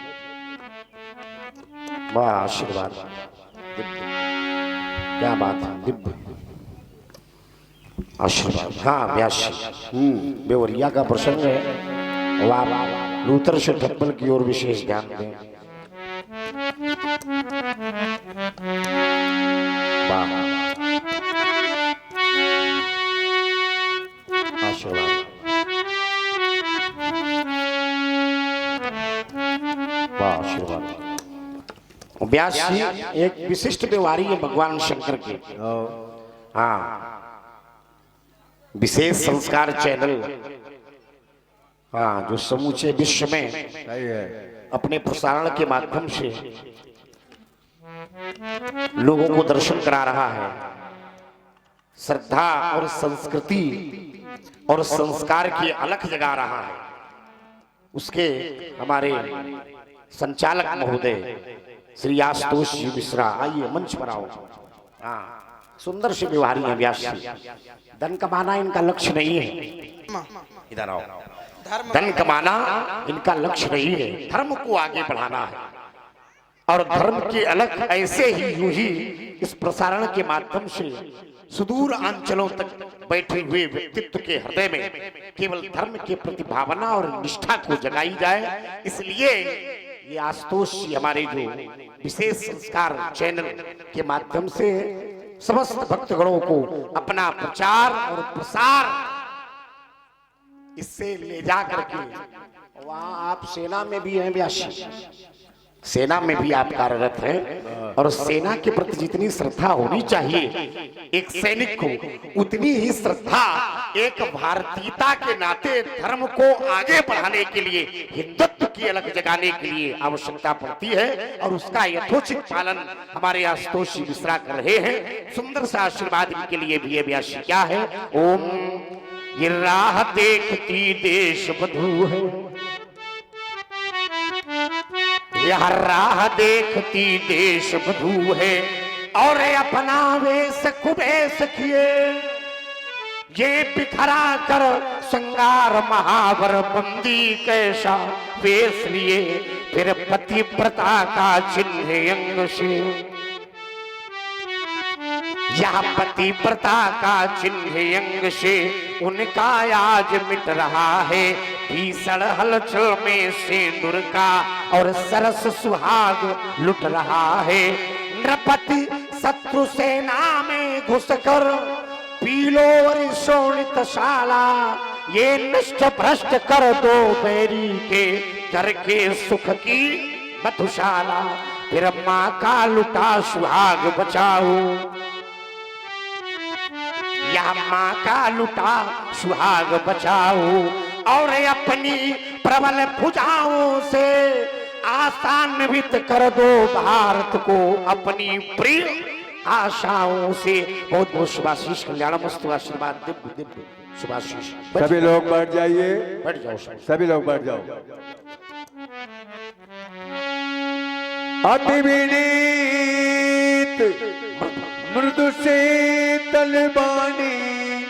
वाह, आशीर्वाद, क्या बात है, दिव्य आशीर्वाद। हाँ व्यास, बेवरिया का प्रसंग है। वाह, लूथर से ठप्पल की ओर विशेष ध्यान दें। वाह, आशीर्वाद। वाह, आशीर्वाद। व्यास जी एक विशिष्ट व्यवहारी है भगवान शंकर के। हाँ, विशेष संस्कार चैनल, हाँ, जो समूचे विश्व में अपने प्रसारण के माध्यम से लोगों को दर्शन करा रहा है। श्रद्धा और संस्कृति और संस्कार की अलख जगा रहा है। उसके हमारे संचालक महोदय श्री आशुतोष जी मिश्रा, आइए मंच पर आओ। हाँ, सुंदर से व्यवहारी है व्यास जी। धन कमाना इनका लक्ष्य नहीं है, इधर आओ। धन कमाना इनका लक्ष्य नहीं है, धर्म को आगे बढ़ाना है। और धर्म के अलग ऐसे ही यूं ही इस प्रसारण के माध्यम से सुदूर अंचलों तक बैठे हुए व्यक्तित्व के हृदय में केवल धर्म के प्रति भावना और निष्ठा को जगाई जाए। इसलिए ये आशुतोष हमारे जो विशेष संस्कार चैनल के माध्यम से समस्त भक्तगणों को अपना प्रचार और प्रसार इससे ले जा करके वहां आप सेना में भी हैं व्यास जी, सेना में भी आप कार्यरत हैं और सेना के प्रति जितनी श्रद्धा होनी चाहिए एक सैनिक को, उतनी ही श्रद्धा एक भारतीयता के नाते धर्म को आगे बढ़ाने के लिए, हिंदुत्व की अलग जगाने के लिए आवश्यकता पड़ती है। और उसका यथोचित पालन हमारे आशुतोष जी मिश्रा कर रहे हैं। सुंदर सा आशीर्वाद इनके लिए भी है व्यास जी। क्या है? ओम ये राह देखती देश बधू है, यह राह देखती देश बधू है, और अपना वेश कुबेश किए ये बिखरा कर श्रृंगार महावर बंदी कैसा वेश लिए, फिर पतिव्रता का चिन्ह अंग से, यह पतिव्रता का चिन्ह अंग से उनका आज मिट रहा है। भीषण हलचल में सिंदूर का और सरस सुहाग लुट रहा है। नृपति शत्रु सेना में घुसकर पीलो शोणित शाला, ये नष्ट भ्रष्ट कर दो बैरी के घर के सुख की मधुशाला, फिर माँ का लुटा सुहाग बचाओ, या माँ का लुटा सुहाग बचाओ, और अपनी प्रबल भुजाओं से आसान्वित कर दो भारत को अपनी प्रिय आशाओं से। बहुत बहुत शुभाशीष, कल्याणमस्तु, आशीर्वाद दिव्य दिव्य शुभाशीष। सभी लोग बैठ जाइए, बैठ जाओ सभी लोग बैठ जाओ। अति विनीत मृदु शीतल बानी,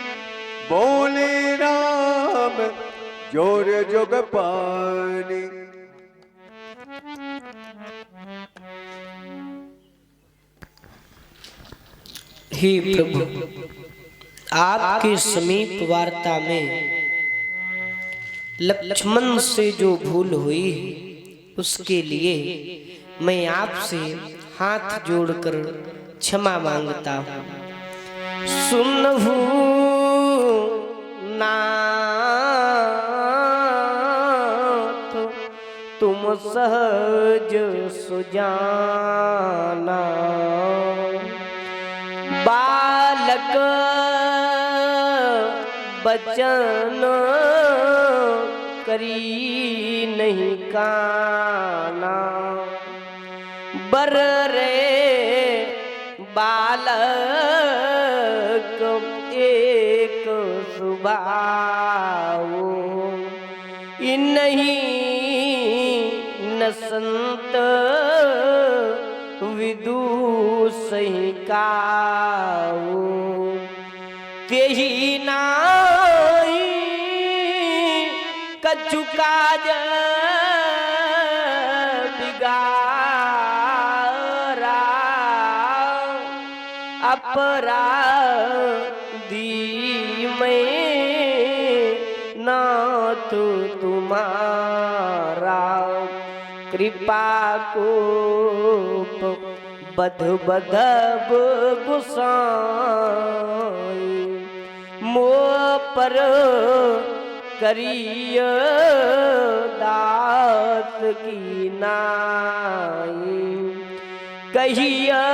बोले राम जोर जोग पानी। हे प्रभु, आपके समीप वार्ता में लक्ष्मण से जो भूल हुई है उसके लिए मैं आपसे हाथ जोड़कर क्षमा मांगता हूँ। सुनहु नाथ तुम सहज सुजाना, बालक बचन करी नहीं काना, बर रे बालक एक सुभाओ, इन्हीं न संत विदु सही काओ, तेही नाई कछु काज बिगारा, अपराधी में नाथ तुम्हारा, कृपा को बध बधब गुसाई, मोह पर करिय दात की नाई, कहिया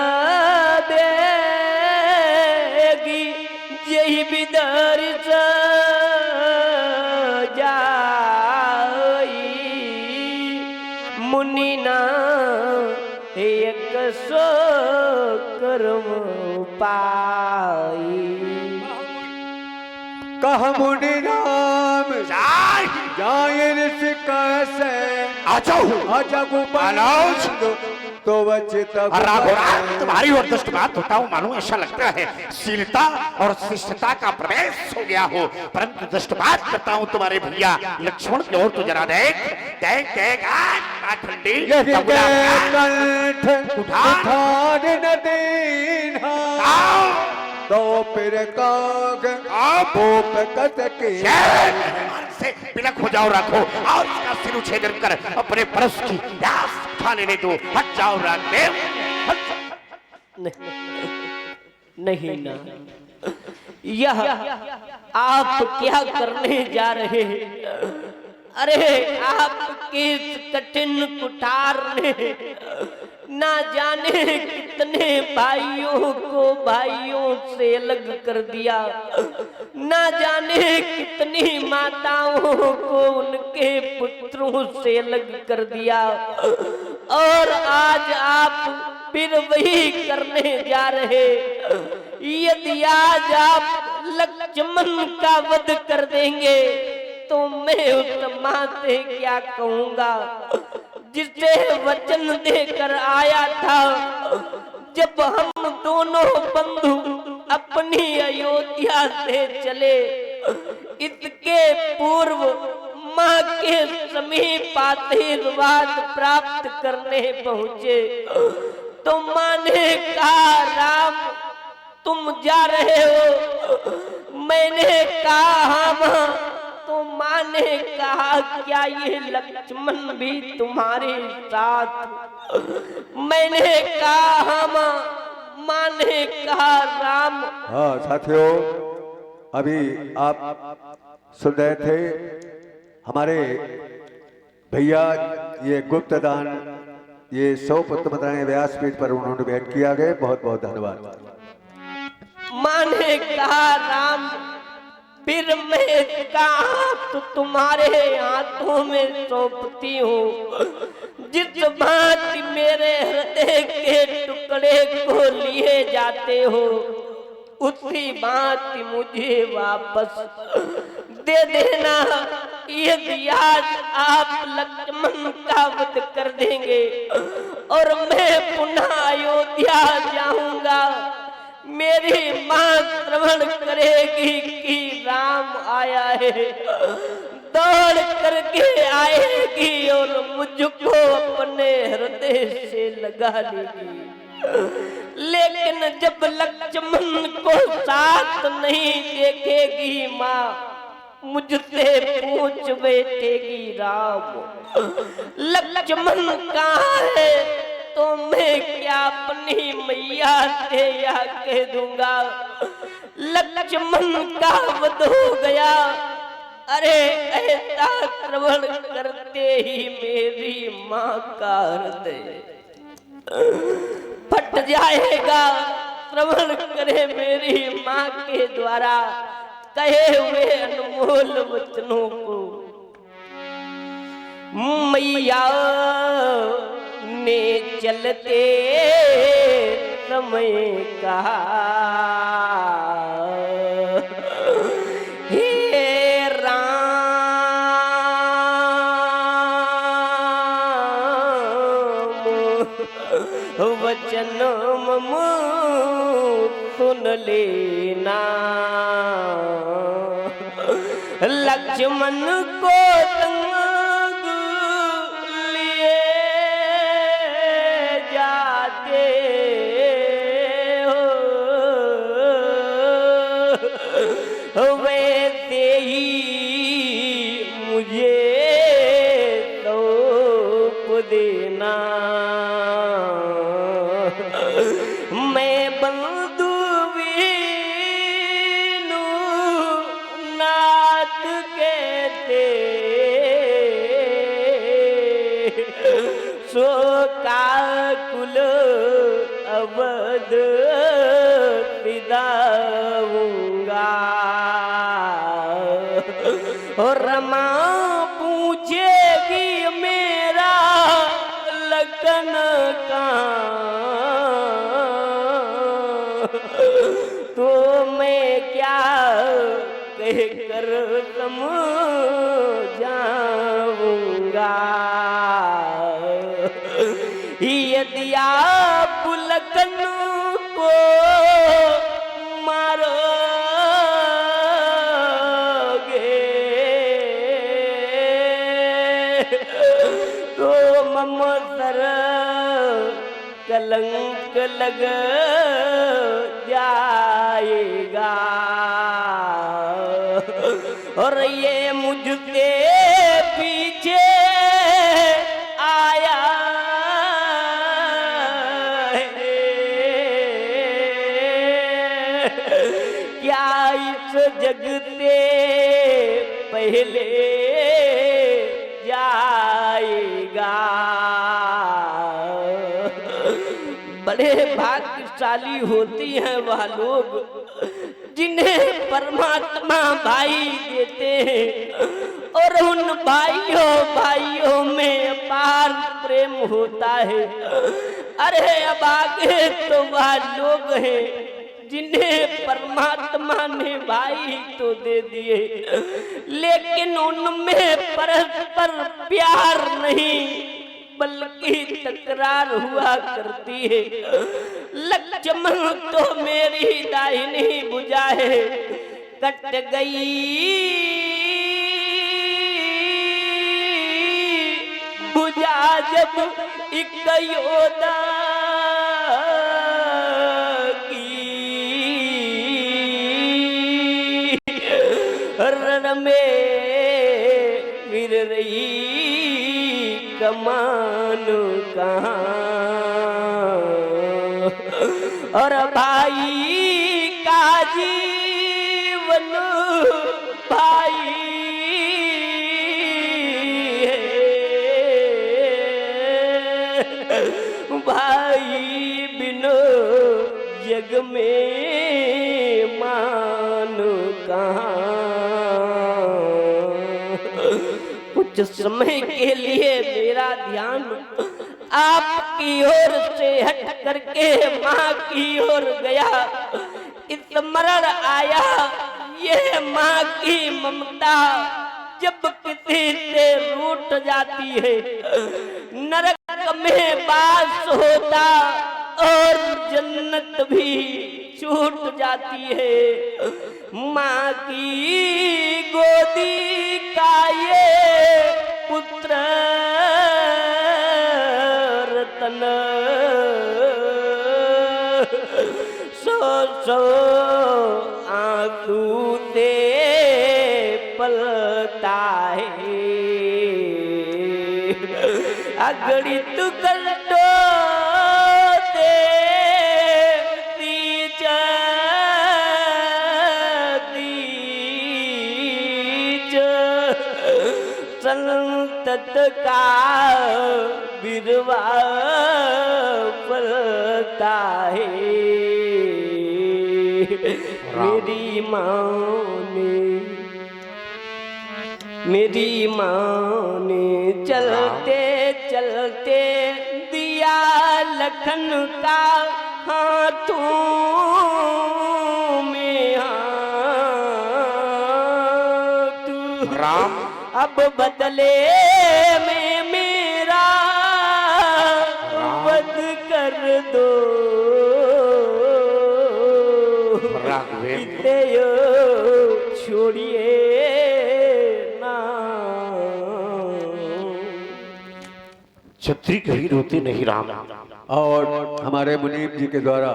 देगी यही बिदर जाई, मुनि ना एक सो कर्म पाई। कह मुनि राम जाय ऋषि कैसे, आ जाओ आजा गोपाल तो वचित राघोराम तुम्हारी और दुष्ट बात होता हूँ मालूम, ऐसा लगता है शीलता और शिष्टता का प्रवेश हो गया हो, परंतु दुष्ट बात करता हूँ तुम्हारे भैया लक्ष्मण की ओर तो जरा देख देख देख ठंडी उठान न देना तो फिर से बिलक हो जाओ रखो और इसका सिर उछेदन कर अपने परस की प्यास खा लेने दो, हट जाओ राघदेव। नहीं ना, यह आप क्या करने जा रहे हैं? अरे आपके इस कठिन कुठार ने ना जाने कितने भाइयों को भाइयों से अलग कर दिया, ना जाने कितनी माताओं को उनके पुत्रों से अलग कर दिया, और आज आप फिर वही करने जा रहे। यदि आज आप लक्ष्मण का वध कर देंगे तो मैं उस मां से क्या कहूंगा जिसे वचन देकर आया था जब हम दोनों बंधु अपनी अयोध्या से चले, इसके पूर्व मां के समीप आशीर्वाद प्राप्त करने पहुंचे तो मां ने कहा राम तुम जा रहे हो, मैंने कहा हाँ मां, तो मां ने कहा क्या ये लक्ष्मण भी तुम्हारे साथ? मैंने कहा हाँ मां, मां ने कहा राम। हाँ साथियों, अभी आप सुन रहे थे हमारे भैया ये गुप्त दान, ये 100 पुत्र बताएं व्यासपीठ पर उन्होंने भेंट किया गया, बहुत बहुत धन्यवाद। मां ने कहा राम फिर मैं कहा तो तुम्हारे हाथों में सौंपती हूँ, जिस भांति मेरे हृदय के टुकड़े को लिए जाते हो उसी भांति मुझे वापस दे देना। यदि आज आप लक्ष्मण का वध कर देंगे और मैं पुनः अयोध्या जाऊंगा, मेरी मां श्रवण करेगी कि राम आया है, दौड़ करके आएगी और मुझको अपने हृदय से लगा लेगी। लेकिन जब लक्ष्मण को साथ नहीं देखेगी मां, मुझसे पूछ बैठेगी राम लक्ष्मण कहाँ है, तो मैं क्या अपनी मैया से यह कह दूंगा लक्ष्मण का वध हो गया। अरे ऐसा श्रवण करते ही मेरी मां का हृदय फट जाएगा। श्रवण करे मेरी मां के द्वारा कहे हुए अनमोल वचनों को। मैया ने चलते समय कहा हे राम वचन मम सुन लेना, लक्ष्मण को वैसे ही मुझे सौंप देना। मैं बंधु वीनु नाथ कहते शोकाकुल अवध विदाऊंगा। और रमा पूछेगी मेरा लगन कहाँ, तो मैं क्या कह कर समझाऊंगा। यदि क्या बुलकन को मारोगे तो ममोदर कलंक लग जाएगा और ये मुझके पीछे आया है क्या इस जगते पहले जाएगा। बड़े भाग्यशाली होती हैं वह लोग जिन्हें परमात्मा भाई देते हैं और उन भाइयों में अपार प्रेम होता है। अरे अब आगे तो वह लोग हैं जिन्हें परमात्मा ने भाई तो दे दिए लेकिन उनमें परस्पर प्यार नहीं बल्कि तकरार हुआ करती है। लक्ष्मण तो मेरी दाहिनी भुजा है कट गई भुजा जब एक योदा की रण में गिर रही कमान कहाँ और भाई का जीवन भाई है भाई बिनो जग में मान कहाँ। कुछ समय के लिए मेरा ध्यान आपकी ओर से हट करके माँ की ओर गया। स्मरण आया ये माँ की ममता जब किसी से रूठ जाती है नरक में वास होता और जन्नत भी छूट जाती है। माँ की गोदी का ये पुत्र रतन सो सो आंसू से पलता है अगणित कंटो से संतत का बिरवा पलता है। मेरी माँ ने चलते चलते दिया लखन का हाथों में हाथ राम अब बदले में मेरा वध कर दो इसे छोड़िए ना। छत्री कहीं रोती नहीं राम। और हमारे मुनीम जी के द्वारा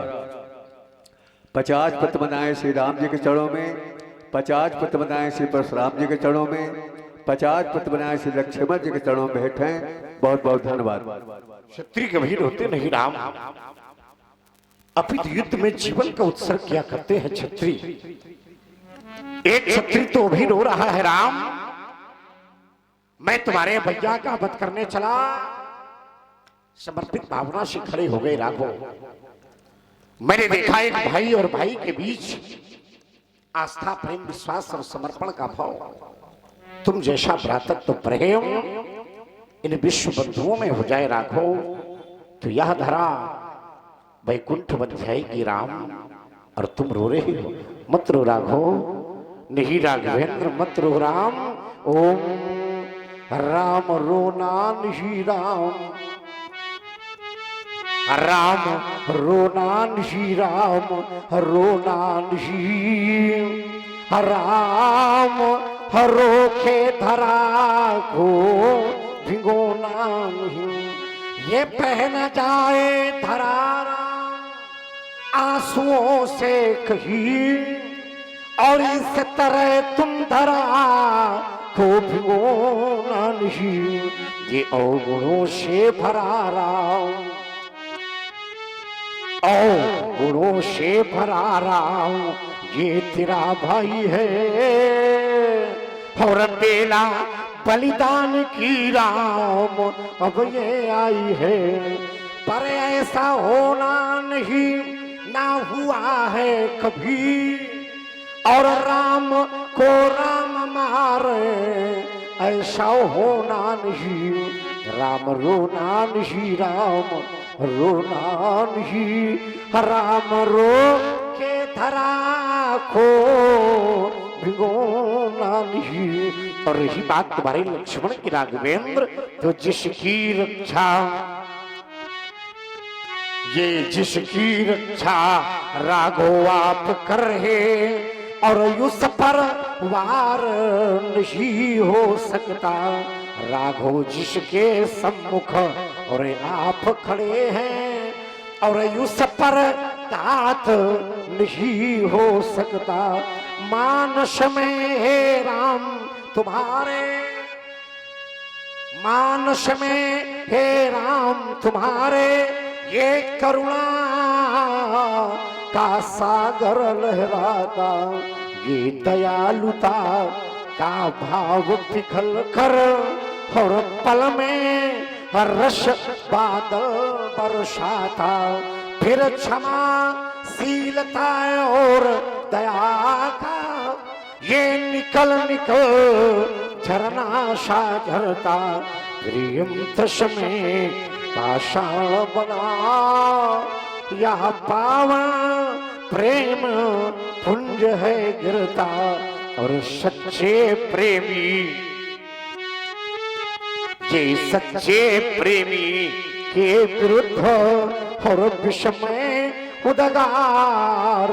50 पत बनाए श्री राम जी के चरणों में, 50 पत बनाए श्री परशुराम जी के चरणों में, 50 पत बनाए श्री लक्ष्मण जी के चरणों में बैठे हैं। बहुत बहुत धन्यवाद। क्षत्रिय कभी रोते नहीं राम। अपित युद्ध में जीवन का उत्सर्ग किया करते हैं क्षत्रिय। एक क्षत्रिय तो भी रो रहा है राम। मैं तुम्हारे भैया का वध करने चला, समर्पित भावना से खड़े हो गए राघव। मैंने देखा एक भाई और भाई के बीच आस्था प्रेम विश्वास और समर्पण का भाव। तुम जैसा भ्रातृत्व प्रेम इन विश्व बंधुओं में हो जाए राघव तो यह धरा वैकुंठ बन जाएगी राम। और तुम रो रहे हो, मत रो राघव। नहीं राघवेंद्र मत रो राम। ओम राम रोना नहीं राम। राम रोनानसी राम रोनानसी राम रोखे धरा को भिगोना नहीं। ये पहन जाए धरा आंसुओं से कहीं और इस तरह तुम धरा को भिगोना नहीं। ये अवगुणों से भरा राम गुणों से भरा राम ये तेरा भाई है और बेला बलिदान की राम अब ये आई है। पर ऐसा होना नहीं ना हुआ है कभी और राम को राम मारे ऐसा होना नहीं। राम रोना नहीं राम रोना नहीं राम रो के धरा को भिगोना नहीं। और रही बात तुम्हारे लक्ष्मण की राघवेंद्र तो जिसकी रक्षा ये जिसकी रक्षा राघव आप कर रहे और युस पर वार नहीं हो सकता। राघव जिसके सम्मुख और आप खड़े हैं और युस पर तात नहीं हो सकता। मानस में है राम तुम्हारे मानस में हे राम तुम्हारे ये करुणा का सागर लहराता। ये दयालुता का भाव पिघल कर और पल में रस बादल बरसाता। फिर क्षमा शीलता और दया का ये निकल झरना सा झरता। प्रियम तस में पाषाण बना यह पावन प्रेम पुंज है गिरता। और सच्चे प्रेमी ये सच्चे प्रेमी के विरुद्ध और विषम में उदगार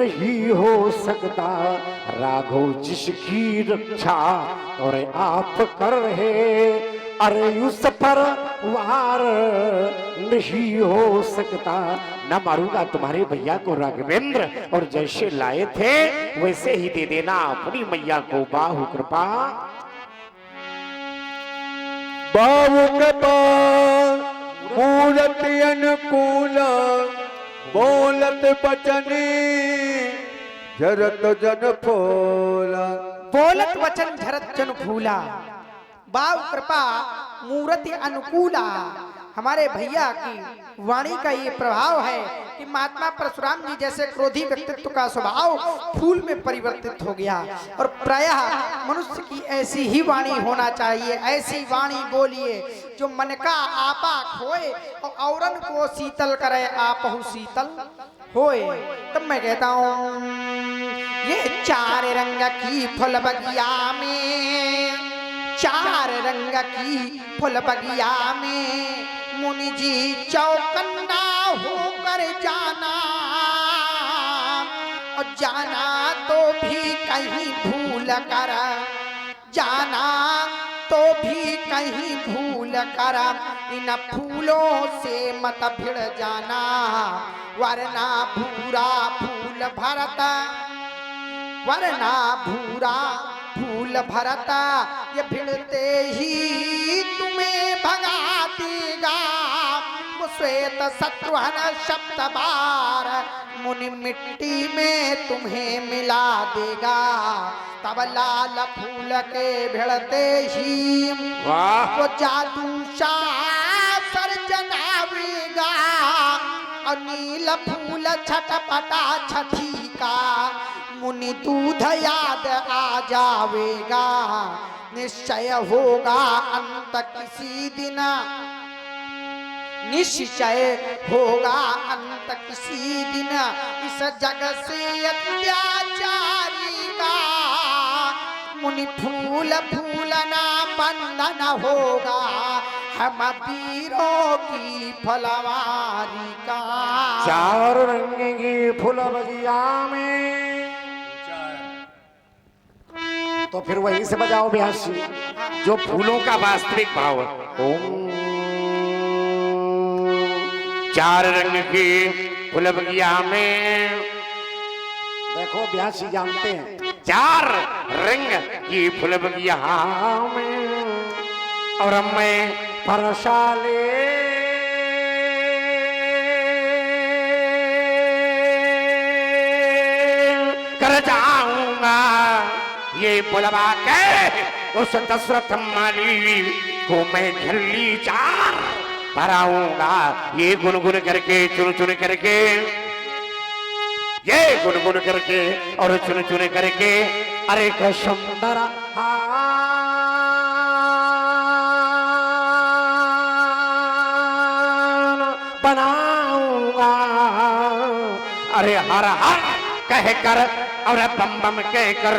नहीं हो सकता। राघव जिसकी रक्षा और आप कर रहे अरे उस पर वार नहीं हो सकता। न मारूंगा तुम्हारे भैया को राघवेंद्र और जैसे लाए थे वैसे ही दे देना अपनी मैया को बाहु कृपा। बाहु कृपा मूर्ति अनुकूल बोलत बचनी झरत जन फूला। बोलत वचन झरत जन फूला। बाव कृपा मूर्ति अनुकूला। हमारे भैया की वाणी का ये प्रभाव है कि महात्मा परशुराम जी जैसे क्रोधी व्यक्तित्व का स्वभाव फूल में परिवर्तित हो गया। और प्रायः मनुष्य की ऐसी ही वाणी होना चाहिए। ऐसी वाणी बोलिए जो मन का आपा खोए और औरन को शीतल करे आपहु शीतल होए। तब मैं कहता हूँ ये चार रंग की फूल बगिया में चार रंग की फूल बगिया में मुनि जी चौकन्ना होकर जाना और जाना तो भी कहीं भूल कर जाना तो भी कहीं भूल कर इन फूलों से मत भिड़ जाना वरना भूरा फूल भरता वरना भूरा फूल भरता ये भिड़ते ही तुम्हें भगा देगा। श्वेत शत्रुघ्न शब्द बार मुनि मिट्टी में तुम्हें मिला देगा। तब लाल फूल के भिड़ते ही वो जादू शास्त्र जनावेगा और नील फूल छटपटा छठी का मुनि दूध याद आ जावेगा। निश्चय होगा अंत किसी दिन निश्चय होगा अंत किसी दिन इस जग से अत्याचारी का। मुनि फूल फूलना बंधन होगा हम वीरों की फलवारी का। चार रंग की फूल बगिया में, तो फिर वहीं से बजाओ ब्यासी जो फूलों का वास्तविक भाव है। ओम। चार रंग की फूल बगिया में, देखो ब्यासी जानते हैं, चार रंग की फूल बगिया में, और मैं परशाले कर जाऊंगा ये बुलवा के उस दशरथ माली को मैं झल्ली चार भराऊंगा। ये गुनगुन करके चुन चुन करके, ये गुनगुन करके और चुन चुन करके, अरे एक सुंदर बनाऊंगा। अरे हर हर कह कर और बम बम कह कर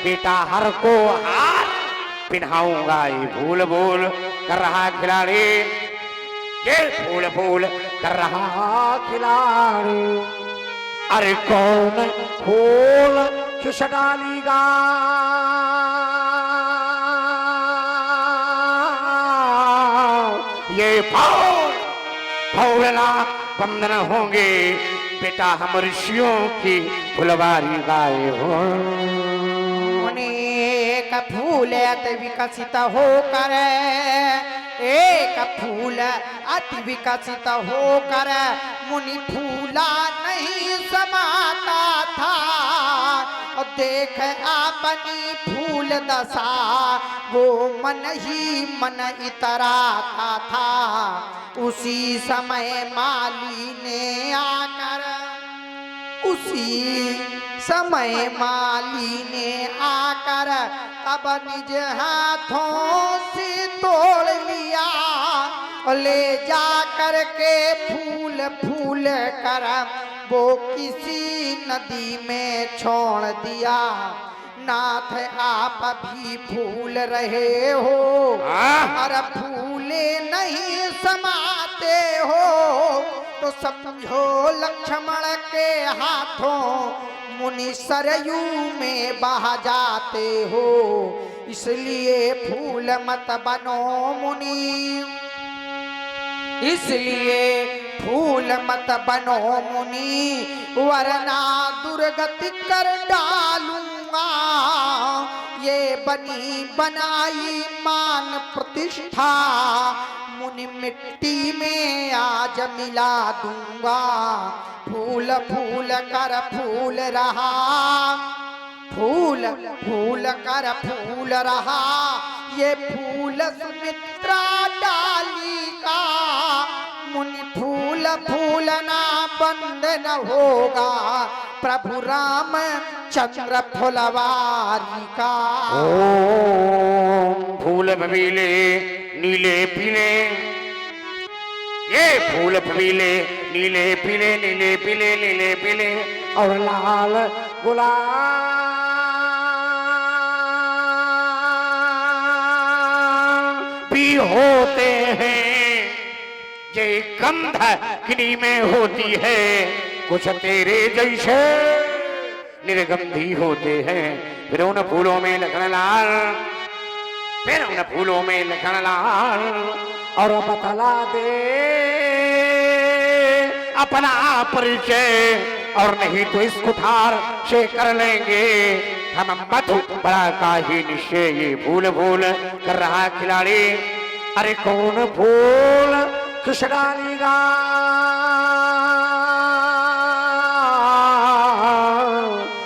बेटा हर को हार पिन्हाऊंगा। ये भूल भूल कर रहा खिलाड़ी, ये भूल भूल कर रहा खिलाड़ी। अरे कौन फूल किस डालीगा, ये फूल फूलना बंधन होंगे बेटा हम ऋषियों की फुलवारी गाए हो। एक फूल अति विकसित होकर, एक फूल अति विकसित होकर मुनि फूला नहीं समाता था। और देख अपनी फूल दशा वो मन ही मन इतराता था। उसी समय माली ने आकर, उसी समय माली ने आकर तब निज हाथों से तोड़ लिया। और ले जा कर के फूल फूल कर वो किसी नदी में छोड़ दिया। नाथ आप भी फूल रहे हो और फूले नहीं समाते हो, तो समझो लक्ष्मण के हाथों मुनि सरयू में बहा जाते हो। इसलिए फूल मत बनो मुनि, इसलिए फूल मत बनो मुनि, वरना दुर्गति कर डालूंगा। ये बनी बनाई मान प्रतिष्ठा मुनि मिट्टी में आज मिला दूंगा। फूल फूल कर फूल रहा, फूल फूल कर फूल रहा, ये फूल सुमित्रा डाली का। मुनि फूल फूलना बंद न होगा, प्रभु राम चंद्र फुलवारी का। ओम फूल बबीले नीले पीले, ये फूल बबीले नीले पीले नीले पीले नीले पीले और लाल गुलाब भी होते हैं। ये गंध किन्हीं में होती है, कुछ तेरे जैसे निर्गंधी होते हैं। फिर उन फूलों में लखन लाल, फिर उन फूलों में लखन लाल और बतला दे अपना परिचय, और नहीं तो इस कुठार से कर लेंगे हम मधु बड़ा का ही निश्चय। ये भूल भूल कर रहा खिलाड़ी, अरे कौन फूल किस डालीगा,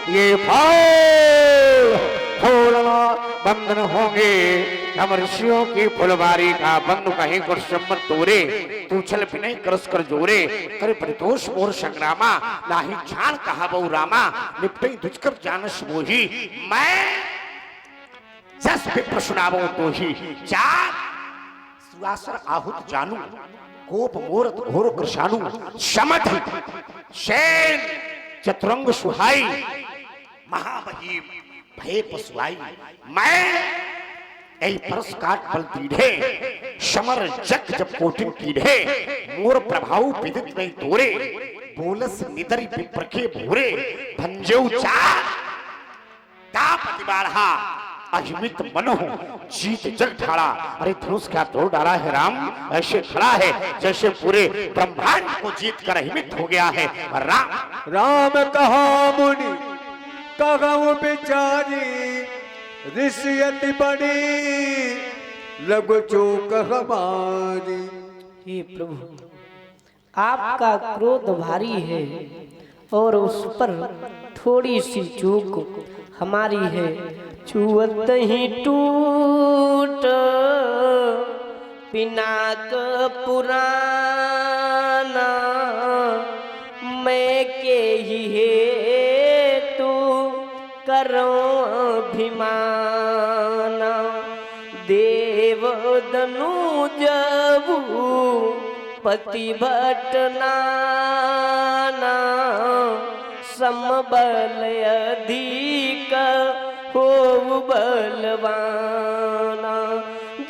ये फूल फूलना बंधन होंगे हम ऋषियों की फुलवारी का। बंधु कहीं कर सम्मत तोरे, तू चल बिने करस कर जोरे। कर परितोष मोर संग्रामा, नाही जान कहा बहु रामा। निपटे दुष्कर जानस मोही, मैं जस विप्र सुनावो तो ही। चार सुआसर आहुत जानू, कोप मोरत घोर कृषाणु। समधि सेन चतुरंग सुहाई, महाबही भय पसुआई। मैं ऐ परस काट बल दीढ़े समर जग जब कोटिन कीढ़े मोर प्रभाव विदित नहीं तोरे बोलस निदरी विप्रखे भूरे भंजो चार तापति बाढ़ा अहिमित मनो जीत जग ठाड़ा। अरे धनुष क्या तोड़ डाला है राम, ऐसे खड़ा है जैसे पूरे ब्रह्मांड को जीत कर अहिमित हो गया है राम। राम कहा मुनि कहूँ बिचारी ऋषियति बड़ी लघु चूक हमारी। हे प्रभु, आपका क्रोध भारी है और उस पर थोड़ी सी चूक हमारी है। छुअत ही टूट पिनाक पुराना मैं के ही है तू करो अभिमाना। देव दनुजबू पति भटनाना समबल अधिक हो बलवाना।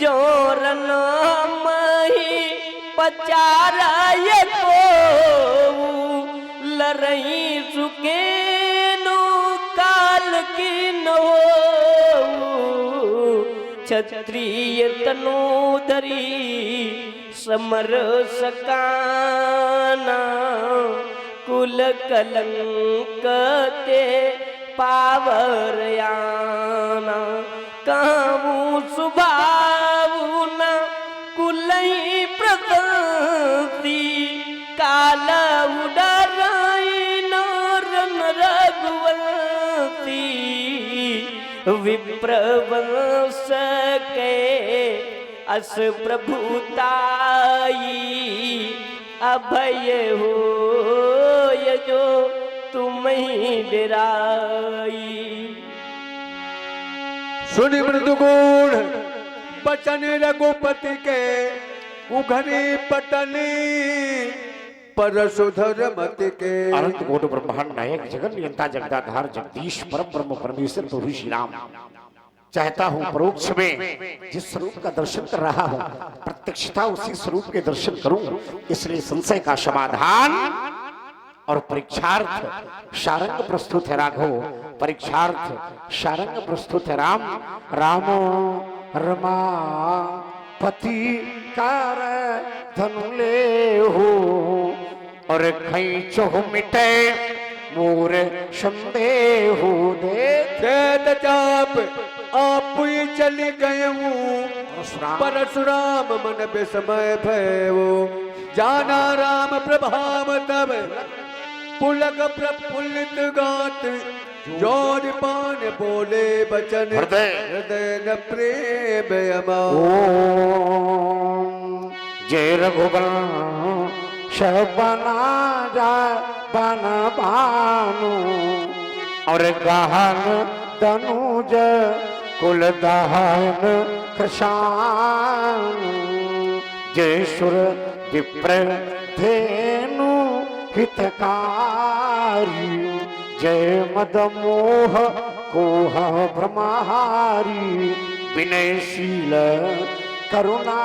जोरन मही पचाराय को लरई सुकेनु काल की नो क्षत्रिय तनोधरी समर सकाना। कुल कलंक ते पावरयाना कहूँ सुभावुन कुलई प्रति काल उडराई नरन रघुवंशी। विप्रवंश के अस प्रभुताई अभय हो जो तुम ही डराई। सुनि मृदुगूढ़ बचन रघुपति के उघरी पटनी परशुधर मति के। अनंत कोटि ब्रह्मांड नायक जगन नियंता जगदाधार जगदीश परम ब्रह्म परमेश्वर प्रभु श्री राम। चाहता हूं परोक्ष में जिस स्वरूप का दर्शन कर रहा हूं प्रत्यक्षता उसी स्वरूप के दर्शन करूं, इसलिए संशय का समाधान और परीक्षार्थ शारंग प्रस्तुत है राघव। परीक्षार्थ शारंग प्रस्तुत है राम। रामो रमा पति कार धनु ले हो और खैचो मिटे मोर संदेह दे चाप आप ही चली गए परशुराम मन बेसमय भयो। जाना राम प्रभाव तब पुलक प्रफुल्लित गात जोर पान बोले बचन हृदय न प्रेम अमा। जय रघुबर शबना जा बन भानु और गहन तनुज कुल दहन कृषानु। जय सुर विप्र धेनु हितकारी जय मद मोह कोह ब्रह्महारी। विनयशील करुणा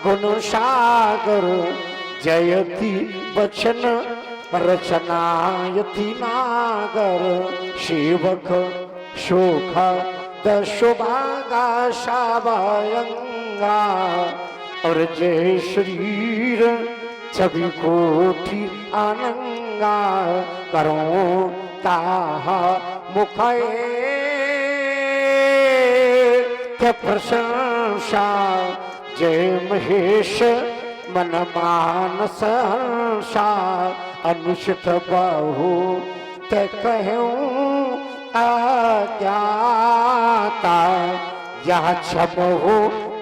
गुण सागर जयति वचन रचनायति नागर। सेवक शोक दशुभागा शावयंगा और जय शरीर छवि कोटि आनंगा। करो ताह मुखये के प्रशंसा जय महेश मन मानस हंसा। अनुचित बहु ते कहूँ अज्ञाता यह क्षमो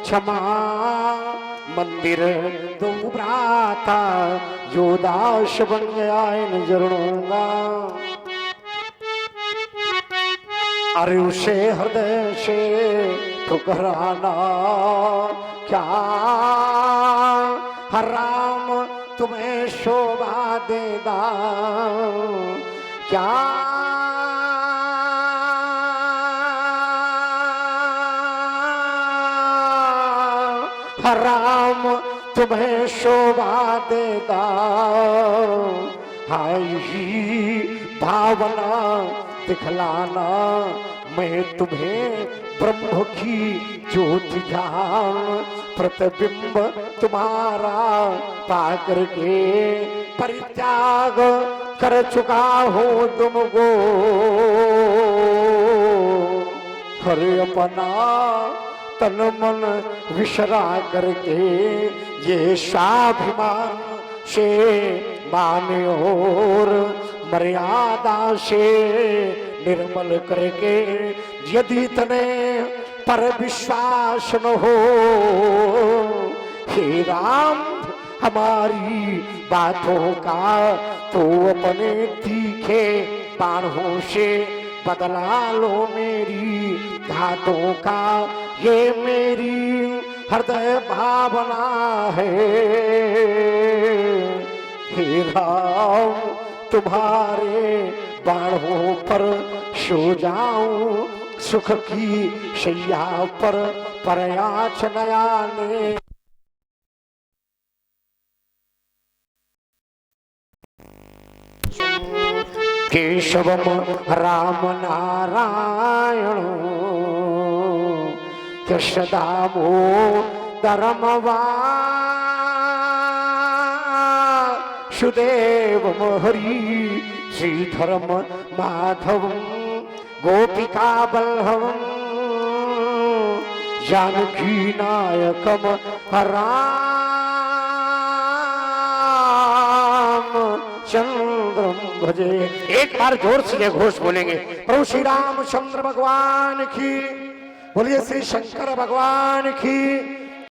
क्षमा मंदिर दो भ्राता। योदाश बन गया इन जरूंगा अरे उसे हृदय से ठुकराना क्या राम तुम्हें शोभा देगा क्या तुम्हें शोभा देता, हाय ही भावना दिखलाना, मैं तुम्हें ब्रह्म की ज्योति जान, प्रतिबिंब तुम्हारा पाकर के परित्याग कर चुका हो तुमको, हर अपना तन मन विसरा करके ये स्वाभिमान से माने और मर्यादा से निर्मल करके, यदि तने पर विश्वास न हो, हे राम हमारी बातों का तो अपने तीखे बाणों से बदला लो मेरी घातों का, ये मेरी हृदय भावना है। हे राम तुम्हारे बाणों पर सो जाऊं, सुख की शैया पर प्रयास नयाने। केशवम राम नारायण कृष्ण दामोदरमवा सुदेवम हरि श्रीधरम माधवम गोपिका बल्लभम जानकी नायकम राम चंद्रम भजे। एक बार जोर से ये घोष बोलेंगे, प्रभु श्री रामचंद्र भगवान की, बोलिए श्री शंकर भगवान की।